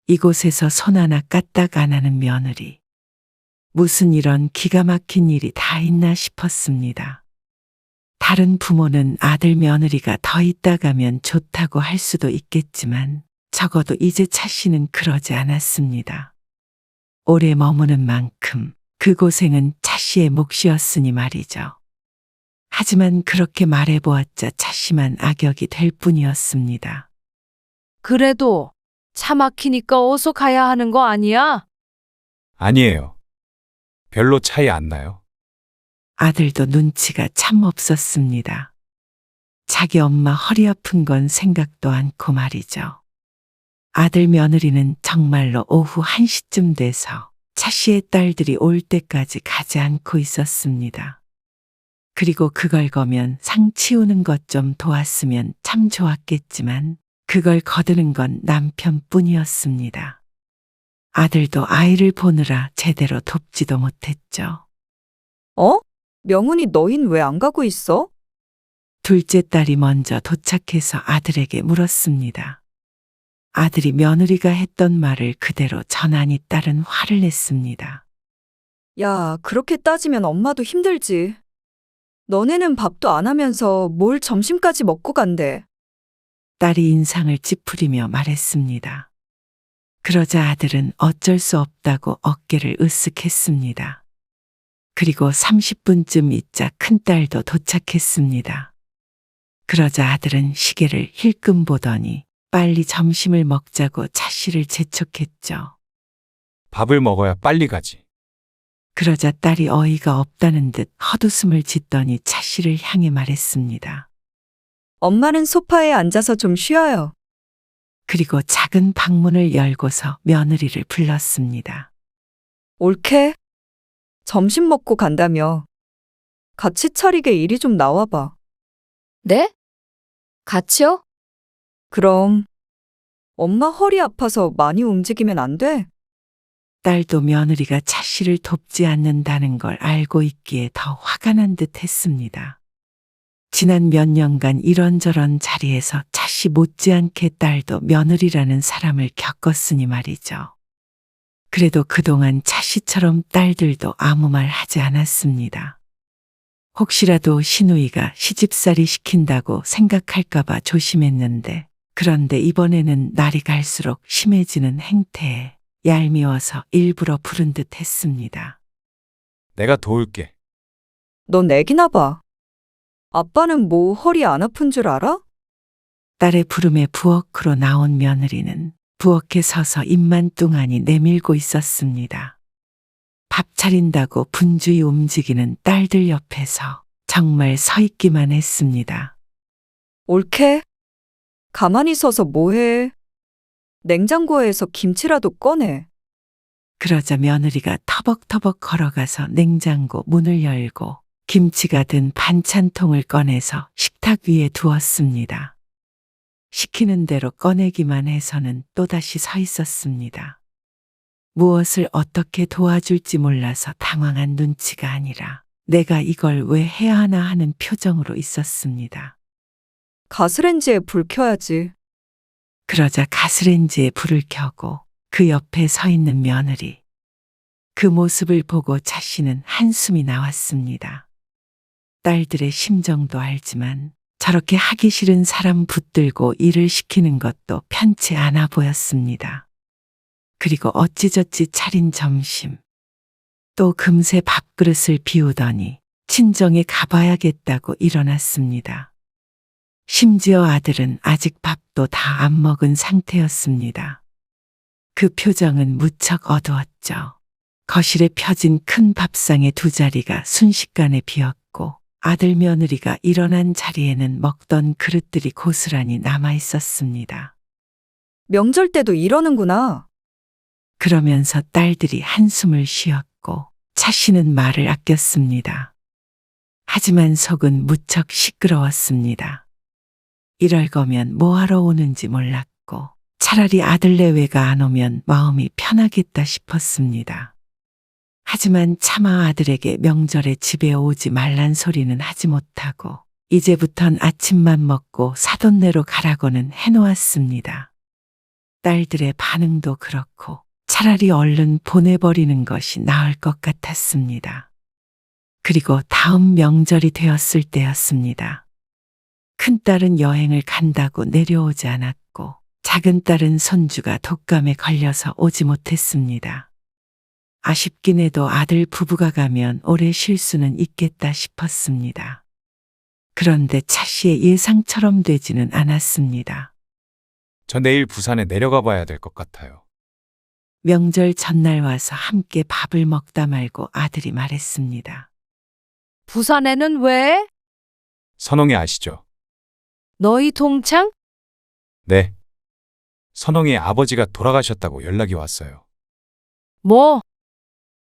이곳에서 손 하나 까딱 안 하는 며느리. 무슨 이런 기가 막힌 일이 다 있나 싶었습니다. 다른 부모는 아들 며느리가 더 있다 가면 좋다고 할 수도 있겠지만 적어도 이제 차씨는 그러지 않았습니다. 오래 머무는 만큼 그 고생은 차씨의 몫이었으니 말이죠. 하지만 그렇게 말해보았자 차씨만 악역이 될 뿐이었습니다. 그래도 차 막히니까 어서 가야 하는 거 아니야? 아니에요. 별로 차이 안 나요. 아들도 눈치가 참 없었습니다. 자기 엄마 허리 아픈 건 생각도 않고 말이죠. 아들 며느리는 정말로 오후 1시쯤 돼서 차씨의 딸들이 올 때까지 가지 않고 있었습니다. 그리고 그걸 거면 상 치우는 것 좀 도왔으면 참 좋았겠지만 그걸 거두는 건 남편뿐이었습니다. 아들도 아이를 보느라 제대로 돕지도 못했죠. 어? 명훈이 너흰 왜 안 가고 있어? 둘째 딸이 먼저 도착해서 아들에게 물었습니다. 아들이 며느리가 했던 말을 그대로 전하니 딸은 화를 냈습니다. 야, 그렇게 따지면 엄마도 힘들지. 너네는 밥도 안 하면서 뭘 점심까지 먹고 간대. 딸이 인상을 찌푸리며 말했습니다. 그러자 아들은 어쩔 수 없다고 어깨를 으쓱했습니다. 그리고 30분쯤 있자 큰딸도 도착했습니다. 그러자 아들은 시계를 힐끔 보더니 빨리 점심을 먹자고 차씨를 재촉했죠. 밥을 먹어야 빨리 가지. 그러자 딸이 어이가 없다는 듯 헛웃음을 짓더니 차씨를 향해 말했습니다. 엄마는 소파에 앉아서 좀 쉬어요. 그리고 작은 방문을 열고서 며느리를 불렀습니다. 옳게? 점심 먹고 간다며. 같이 차리게 이리 좀 나와봐. 네? 같이요? 그럼. 엄마 허리 아파서 많이 움직이면 안 돼? 딸도 며느리가 차씨를 돕지 않는다는 걸 알고 있기에 더 화가 난 듯 했습니다. 지난 몇 년간 이런저런 자리에서 차씨 못지않게 딸도 며느리라는 사람을 겪었으니 말이죠. 그래도 그동안 차씨처럼 딸들도 아무 말 하지 않았습니다. 혹시라도 시누이가 시집살이 시킨다고 생각할까봐 조심했는데 그런데 이번에는 날이 갈수록 심해지는 행태에 얄미워서 일부러 부른 듯 했습니다. 내가 도울게. 넌 애기나 봐. 아빠는 뭐 허리 안 아픈 줄 알아? 딸의 부름에 부엌으로 나온 며느리는 부엌에 서서 입만 뚱하니 내밀고 있었습니다. 밥 차린다고 분주히 움직이는 딸들 옆에서 정말 서 있기만 했습니다. 옳게? 가만히 서서 뭐해? 냉장고에서 김치라도 꺼내. 그러자 며느리가 터벅터벅 걸어가서 냉장고 문을 열고 김치가 든 반찬통을 꺼내서 식탁 위에 두었습니다. 시키는 대로 꺼내기만 해서는 또다시 서 있었습니다. 무엇을 어떻게 도와줄지 몰라서 당황한 눈치가 아니라 내가 이걸 왜 해야 하나 하는 표정으로 있었습니다. 가스레인지에 불 켜야지. 그러자 가스레인지에 불을 켜고 그 옆에 서 있는 며느리. 그 모습을 보고 차 씨는 한숨이 나왔습니다. 딸들의 심정도 알지만 저렇게 하기 싫은 사람 붙들고 일을 시키는 것도 편치 않아 보였습니다. 그리고 어찌저찌 차린 점심. 또 금세 밥그릇을 비우더니 친정에 가봐야겠다고 일어났습니다. 심지어 아들은 아직 밥도 다 안 먹은 상태였습니다. 그 표정은 무척 어두웠죠. 거실에 펴진 큰 밥상의 두 자리가 순식간에 비었고 아들 며느리가 일어난 자리에는 먹던 그릇들이 고스란히 남아 있었습니다. 명절 때도 이러는구나. 그러면서 딸들이 한숨을 쉬었고 차 씨는 말을 아꼈습니다. 하지만 속은 무척 시끄러웠습니다. 이럴 거면 뭐하러 오는지 몰랐고 차라리 아들 내외가 안 오면 마음이 편하겠다 싶었습니다. 하지만 차마 아들에게 명절에 집에 오지 말란 소리는 하지 못하고 이제부턴 아침만 먹고 사돈네로 가라고는 해놓았습니다. 딸들의 반응도 그렇고 차라리 얼른 보내버리는 것이 나을 것 같았습니다. 그리고 다음 명절이 되었을 때였습니다. 큰딸은 여행을 간다고 내려오지 않았고 작은딸은 손주가 독감에 걸려서 오지 못했습니다. 아쉽긴 해도 아들 부부가 가면 오래 쉴 수는 있겠다 싶었습니다. 그런데 차 씨의 예상처럼 되지는 않았습니다. 저 내일 부산에 내려가 봐야 될 것 같아요. 명절 전날 와서 함께 밥을 먹다 말고 아들이 말했습니다. 부산에는 왜? 선홍이 아시죠? 너희 동창? 네. 선홍이 아버지가 돌아가셨다고 연락이 왔어요. 뭐?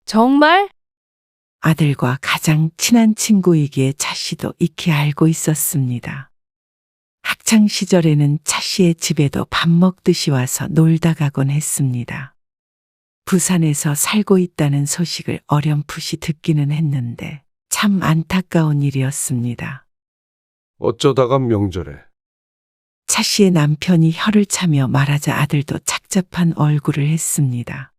정말? 아들과 가장 친한 친구이기에 차 씨도 익히 알고 있었습니다. 학창 시절에는 차 씨의 집에도 밥 먹듯이 와서 놀다 가곤 했습니다. 부산에서 살고 있다는 소식을 어렴풋이 듣기는 했는데 참 안타까운 일이었습니다. 어쩌다가 명절에. 차 씨의 남편이 혀를 차며 말하자 아들도 착잡한 얼굴을 했습니다.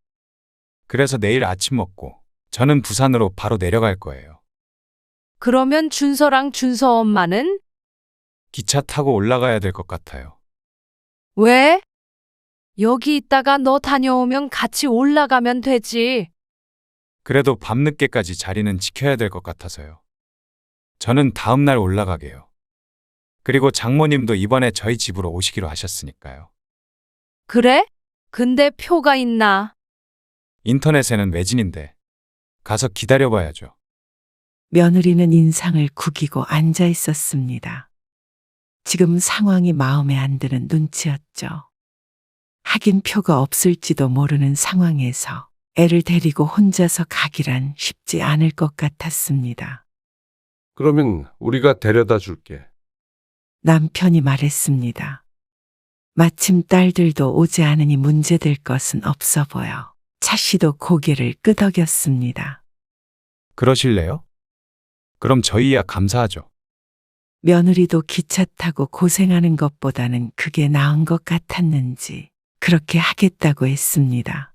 그래서 내일 아침 먹고 저는 부산으로 바로 내려갈 거예요. 그러면 준서랑 준서 엄마는? 기차 타고 올라가야 될 것 같아요. 왜? 여기 있다가 너 다녀오면 같이 올라가면 되지. 그래도 밤늦게까지 자리는 지켜야 될 것 같아서요. 저는 다음 날 올라가게요. 그리고 장모님도 이번에 저희 집으로 오시기로 하셨으니까요. 그래? 근데 표가 있나? 인터넷에는 매진인데 가서 기다려봐야죠. 며느리는 인상을 구기고 앉아 있었습니다. 지금 상황이 마음에 안 드는 눈치였죠. 하긴 표가 없을지도 모르는 상황에서 애를 데리고 혼자서 가기란 쉽지 않을 것 같았습니다. 그러면 우리가 데려다 줄게. 남편이 말했습니다. 마침 딸들도 오지 않으니 문제될 것은 없어 보여 차 씨도 고개를 끄덕였습니다. 그러실래요? 그럼 저희야 감사하죠. 며느리도 기차 타고 고생하는 것보다는 그게 나은 것 같았는지 그렇게 하겠다고 했습니다.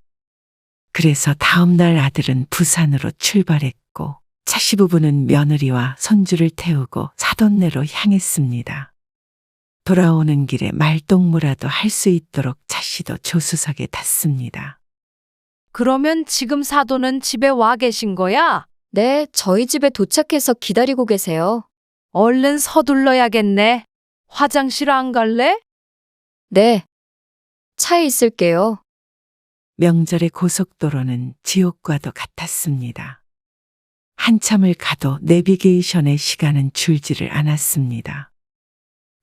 그래서 다음 날 아들은 부산으로 출발했고 차 씨 부부는 며느리와 손주를 태우고 사돈네로 향했습니다. 돌아오는 길에 말동무라도 할 수 있도록 차 씨도 조수석에 탔습니다. 그러면 지금 사돈은 집에 와 계신 거야? 네, 저희 집에 도착해서 기다리고 계세요. 얼른 서둘러야겠네. 화장실 안 갈래? 네. 차에 있을게요. 명절의 고속도로는 지옥과도 같았습니다. 한참을 가도 내비게이션의 시간은 줄지를 않았습니다.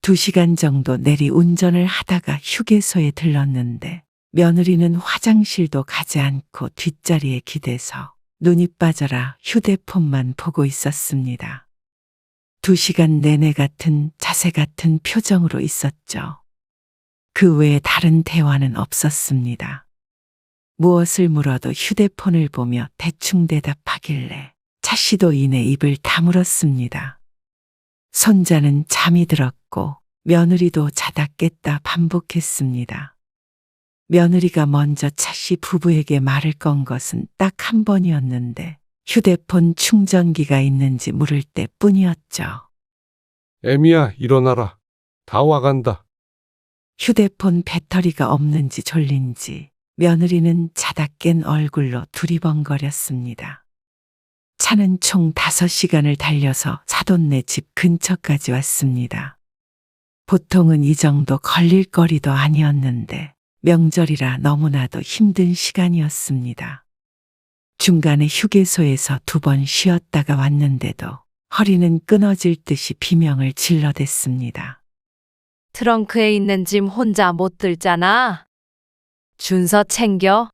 2시간 정도 내리 운전을 하다가 휴게소에 들렀는데 며느리는 화장실도 가지 않고 뒷자리에 기대서 눈이 빠져라 휴대폰만 보고 있었습니다. 2시간 내내 같은 자세 같은 표정으로 있었죠. 그 외에 다른 대화는 없었습니다. 무엇을 물어도 휴대폰을 보며 대충 대답하길래 차 씨도 이내 입을 다물었습니다. 손자는 잠이 들었고 며느리도 자다 깼다 반복했습니다. 며느리가 먼저 차씨 부부에게 말을 건 것은 딱 한 번이었는데 휴대폰 충전기가 있는지 물을 때뿐이었죠. 애미야, 일어나라. 다 와간다. 휴대폰 배터리가 없는지 졸린지 며느리는 자다 깬 얼굴로 두리번거렸습니다. 차는 총 5시간을 달려서 사돈네 집 근처까지 왔습니다. 보통은 이 정도 걸릴 거리도 아니었는데 명절이라 너무나도 힘든 시간이었습니다. 중간에 휴게소에서 2번 쉬었다가 왔는데도 허리는 끊어질 듯이 비명을 질러댔습니다. 트렁크에 있는 짐 혼자 못 들잖아. 준서 챙겨.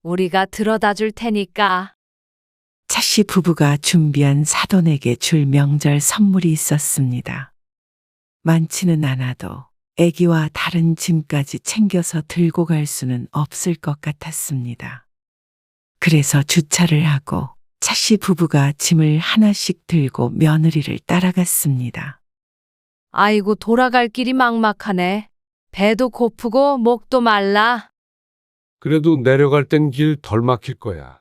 우리가 들어다 줄 테니까. 차씨 부부가 준비한 사돈에게 줄 명절 선물이 있었습니다. 많지는 않아도 아기와 다른 짐까지 챙겨서 들고 갈 수는 없을 것 같았습니다. 그래서 주차를 하고 차씨 부부가 짐을 하나씩 들고 며느리를 따라갔습니다. 아이고 돌아갈 길이 막막하네. 배도 고프고 목도 말라. 그래도 내려갈 땐 길 덜 막힐 거야.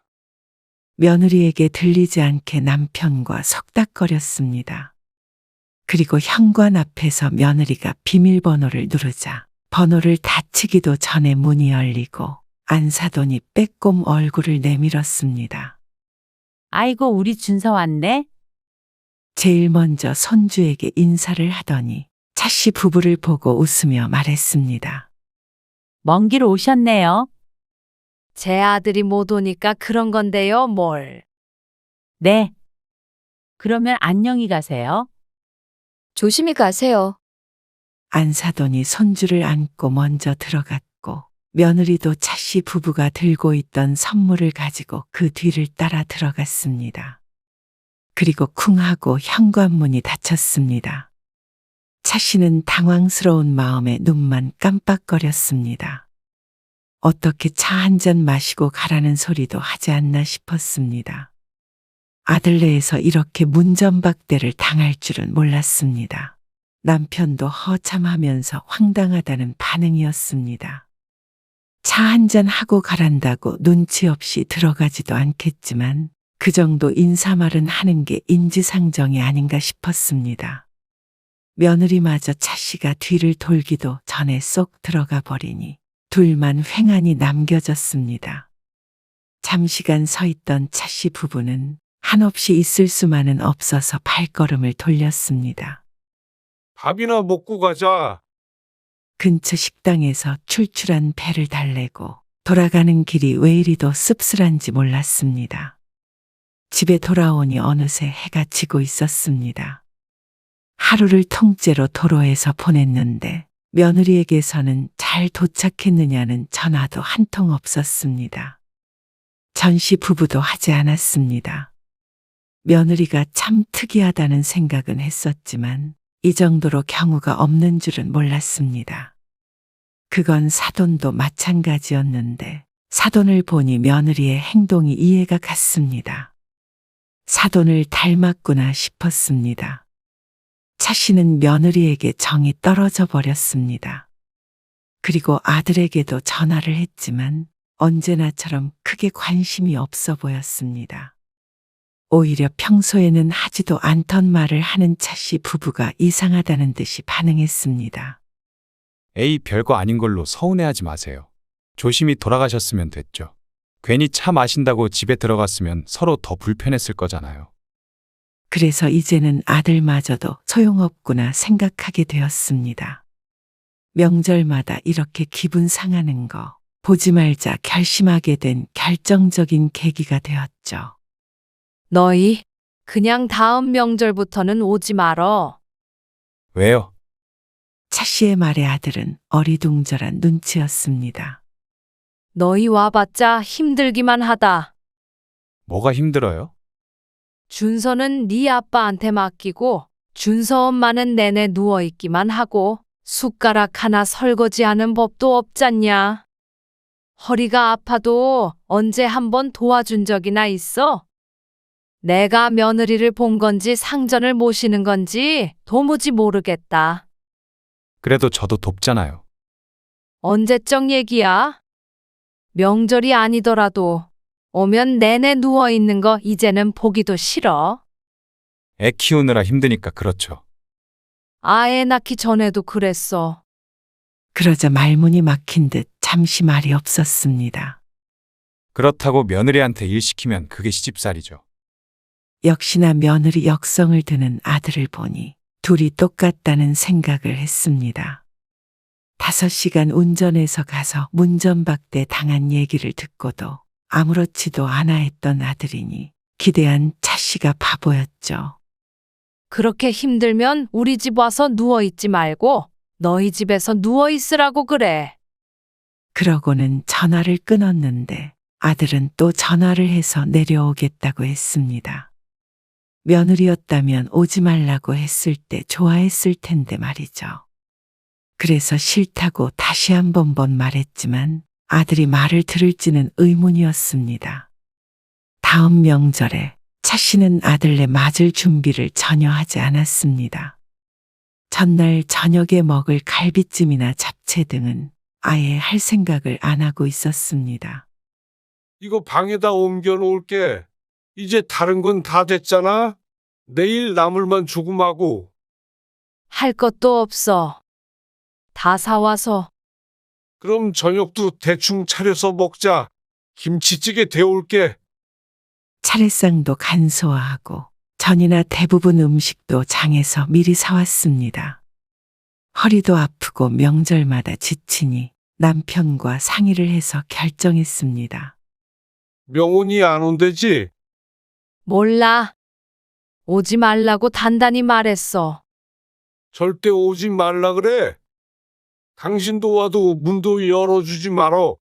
며느리에게 들리지 않게 남편과 속닥거렸습니다. 그리고 현관 앞에서 며느리가 비밀번호를 누르자 번호를 닫히기도 전에 문이 열리고 안사돈이 빼꼼 얼굴을 내밀었습니다. 아이고, 우리 준서 왔네? 제일 먼저 손주에게 인사를 하더니 차씨 부부를 보고 웃으며 말했습니다. 먼 길 오셨네요. 제 아들이 못 오니까 그런 건데요, 뭘. 네. 그러면 안녕히 가세요. 조심히 가세요. 안사돈이 손주를 안고 먼저 들어갔고 며느리도 차씨 부부가 들고 있던 선물을 가지고 그 뒤를 따라 들어갔습니다. 그리고 쿵 하고 현관문이 닫혔습니다. 차씨는 당황스러운 마음에 눈만 깜빡거렸습니다. 어떻게 차 한 잔 마시고 가라는 소리도 하지 않나 싶었습니다. 아들네에서 이렇게 문전박대를 당할 줄은 몰랐습니다. 남편도 허참하면서 황당하다는 반응이었습니다. 차 한 잔 하고 가란다고 눈치 없이 들어가지도 않겠지만 그 정도 인사말은 하는 게 인지상정이 아닌가 싶었습니다. 며느리마저 차씨가 뒤를 돌기도 전에 쏙 들어가 버리니 둘만 횡하니 남겨졌습니다. 잠시간 서 있던 차씨 부부는 한없이 있을 수만은 없어서 발걸음을 돌렸습니다. 밥이나 먹고 가자. 근처 식당에서 출출한 배를 달래고 돌아가는 길이 왜 이리도 씁쓸한지 몰랐습니다. 집에 돌아오니 어느새 해가 지고 있었습니다. 하루를 통째로 도로에서 보냈는데 며느리에게서는 잘 도착했느냐는 전화도 한 통 없었습니다. 전씨 부부도 하지 않았습니다. 며느리가 참 특이하다는 생각은 했었지만 이 정도로 경우가 없는 줄은 몰랐습니다. 그건 사돈도 마찬가지였는데 사돈을 보니 며느리의 행동이 이해가 갔습니다. 사돈을 닮았구나 싶었습니다. 차씨는 며느리에게 정이 떨어져 버렸습니다. 그리고 아들에게도 전화를 했지만 언제나처럼 크게 관심이 없어 보였습니다. 오히려 평소에는 하지도 않던 말을 하는 차씨 부부가 이상하다는 듯이 반응했습니다. 에이, 별거 아닌 걸로 서운해하지 마세요. 조심히 돌아가셨으면 됐죠. 괜히 차 마신다고 집에 들어갔으면 서로 더 불편했을 거잖아요. 그래서 이제는 아들마저도 소용없구나 생각하게 되었습니다. 명절마다 이렇게 기분 상하는 거 보지 말자 결심하게 된 결정적인 계기가 되었죠. 너희 그냥 다음 명절부터는 오지 말어. 왜요? 차씨의 말에 아들은 어리둥절한 눈치였습니다. 너희 와봤자 힘들기만 하다. 뭐가 힘들어요? 준서는 네 아빠한테 맡기고 준서 엄마는 내내 누워있기만 하고 숟가락 하나 설거지하는 법도 없잖냐. 허리가 아파도 언제 한번 도와준 적이나 있어? 내가 며느리를 본 건지 상전을 모시는 건지 도무지 모르겠다. 그래도 저도 돕잖아요. 언제적 얘기야? 명절이 아니더라도 오면 내내 누워 있는 거 이제는 보기도 싫어. 애 키우느라 힘드니까 그렇죠. 아애 낳기 전에도 그랬어. 그러자 말문이 막힌 듯 잠시 말이 없었습니다. 그렇다고 며느리한테 일 시키면 그게 시집살이죠. 역시나 며느리 역성을 드는 아들을 보니 둘이 똑같다는 생각을 했습니다. 5시간 운전해서 가서 문전박대 당한 얘기를 듣고도 아무렇지도 않아 했던 아들이니 기대한 차씨가 바보였죠. 그렇게 힘들면 우리 집 와서 누워 있지 말고 너희 집에서 누워 있으라고 그래. 그러고는 전화를 끊었는데 아들은 또 전화를 해서 내려오겠다고 했습니다. 며느리였다면 오지 말라고 했을 때 좋아했을 텐데 말이죠. 그래서 싫다고 다시 한 번 말했지만 아들이 말을 들을지는 의문이었습니다. 다음 명절에 차씨는 아들네 맞을 준비를 전혀 하지 않았습니다. 전날 저녁에 먹을 갈비찜이나 잡채 등은 아예 할 생각을 안 하고 있었습니다. 이거 방에다 옮겨 놓을게. 이제 다른 건 다 됐잖아. 내일 나물만 조금하고. 할 것도 없어. 다 사와서. 그럼 저녁도 대충 차려서 먹자. 김치찌개 데울게. 차례상도 간소화하고 전이나 대부분 음식도 장에서 미리 사왔습니다. 허리도 아프고 명절마다 지치니 남편과 상의를 해서 결정했습니다. 명훈이 안 온대지? 몰라. 오지 말라고 단단히 말했어. 절대 오지 말라 그래. 당신도 와도 문도 열어주지 말어.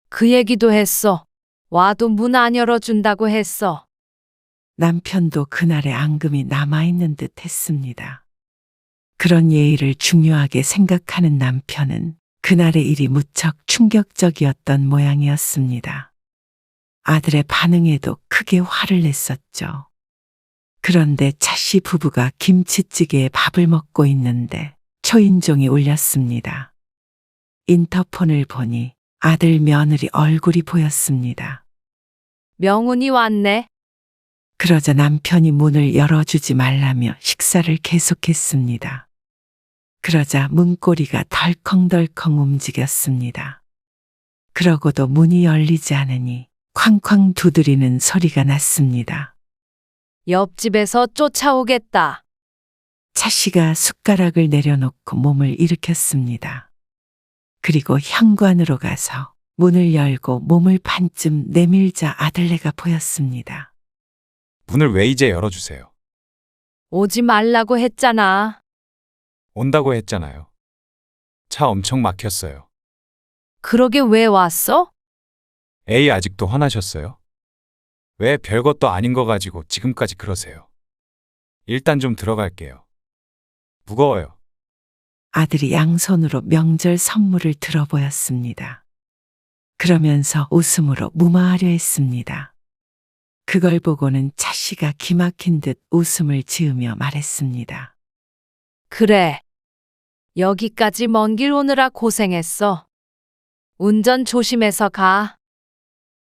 그 얘기도 했어. 와도 문 안 열어준다고 했어. 남편도 그날의 앙금이 남아있는 듯 했습니다. 그런 예의를 중요하게 생각하는 남편은 그날의 일이 무척 충격적이었던 모양이었습니다. 아들의 반응에도 크게 화를 냈었죠. 그런데 차씨 부부가 김치찌개에 밥을 먹고 있는데 초인종이 울렸습니다. 인터폰을 보니 아들 며느리 얼굴이 보였습니다. 명훈이 왔네. 그러자 남편이 문을 열어주지 말라며 식사를 계속했습니다. 그러자 문고리가 덜컹덜컹 움직였습니다. 그러고도 문이 열리지 않으니 쾅쾅 두드리는 소리가 났습니다. 옆집에서 쫓아오겠다. 차씨가 숟가락을 내려놓고 몸을 일으켰습니다. 그리고 현관으로 가서 문을 열고 몸을 반쯤 내밀자 아들네가 보였습니다. 문을 왜 이제 열어주세요? 오지 말라고 했잖아. 온다고 했잖아요. 차 엄청 막혔어요. 그러게 왜 왔어? 에이, 아직도 화나셨어요? 왜 별것도 아닌 거 가지고 지금까지 그러세요? 일단 좀 들어갈게요. 무거워요. 아들이 양손으로 명절 선물을 들어보였습니다. 그러면서 웃음으로 무마하려 했습니다. 그걸 보고는 차씨가 기막힌 듯 웃음을 지으며 말했습니다. 그래. 여기까지 먼 길 오느라 고생했어. 운전 조심해서 가.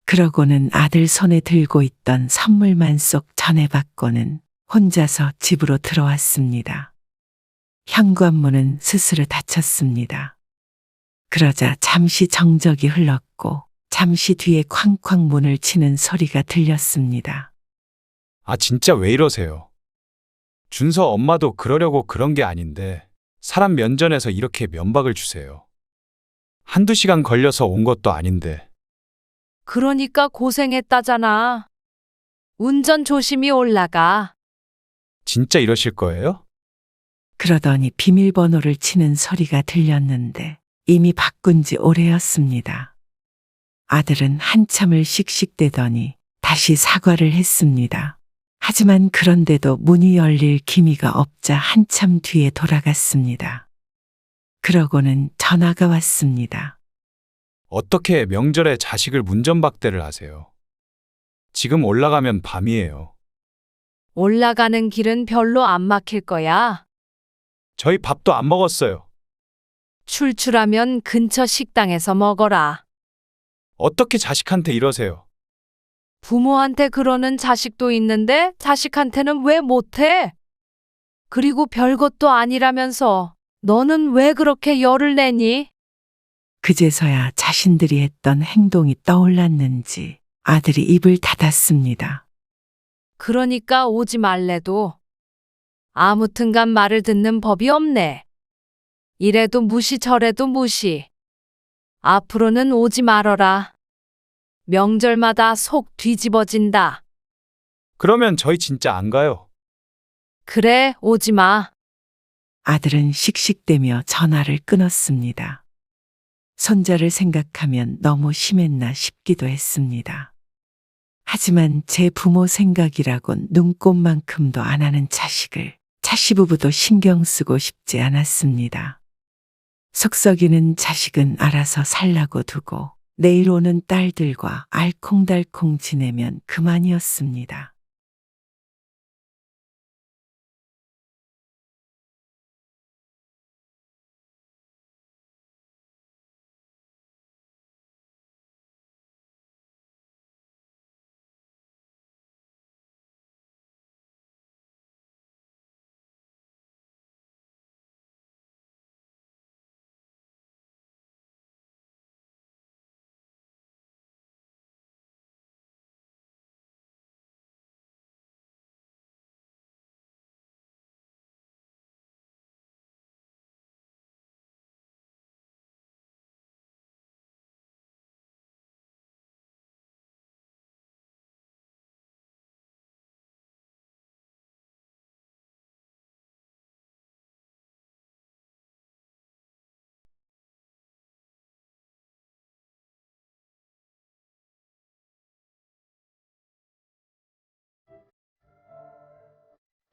그러고는 아들 손에 들고 있던 선물만 쏙 전해받고는 혼자서 집으로 들어왔습니다. 현관문은 스스로 닫혔습니다. 그러자 잠시 정적이 흘렀고 잠시 뒤에 쾅쾅 문을 치는 소리가 들렸습니다. 아, 진짜 왜 이러세요? 준서 엄마도 그러려고 그런 게 아닌데 사람 면전에서 이렇게 면박을 주세요. 한두 시간 걸려서 온 것도 아닌데. 그러니까 고생했다잖아. 운전 조심히 올라가. 진짜 이러실 거예요? 그러더니 비밀번호를 치는 소리가 들렸는데 이미 바꾼 지 오래였습니다. 아들은 한참을 씩씩대더니 다시 사과를 했습니다. 하지만 그런데도 문이 열릴 기미가 없자 한참 뒤에 돌아갔습니다. 그러고는 전화가 왔습니다. 어떻게 명절에 자식을 문전박대를 하세요? 지금 올라가면 밤이에요. 올라가는 길은 별로 안 막힐 거야. 저희 밥도 안 먹었어요. 출출하면 근처 식당에서 먹어라. 어떻게 자식한테 이러세요? 부모한테 그러는 자식도 있는데 자식한테는 왜 못해? 그리고 별것도 아니라면서 너는 왜 그렇게 열을 내니? 그제서야 자신들이 했던 행동이 떠올랐는지 아들이 입을 닫았습니다. 그러니까 오지 말래도 아무튼간 말을 듣는 법이 없네. 이래도 무시 저래도 무시. 앞으로는 오지 말어라. 명절마다 속 뒤집어진다. 그러면 저희 진짜 안 가요. 그래, 오지 마. 아들은 씩씩대며 전화를 끊었습니다. 손자를 생각하면 너무 심했나 싶기도 했습니다. 하지만 제 부모 생각이라곤 눈꼽만큼도 안 하는 자식을 차시부부도 신경 쓰고 싶지 않았습니다. 속썩이는 자식은 알아서 살라고 두고 내일 오는 딸들과 알콩달콩 지내면 그만이었습니다.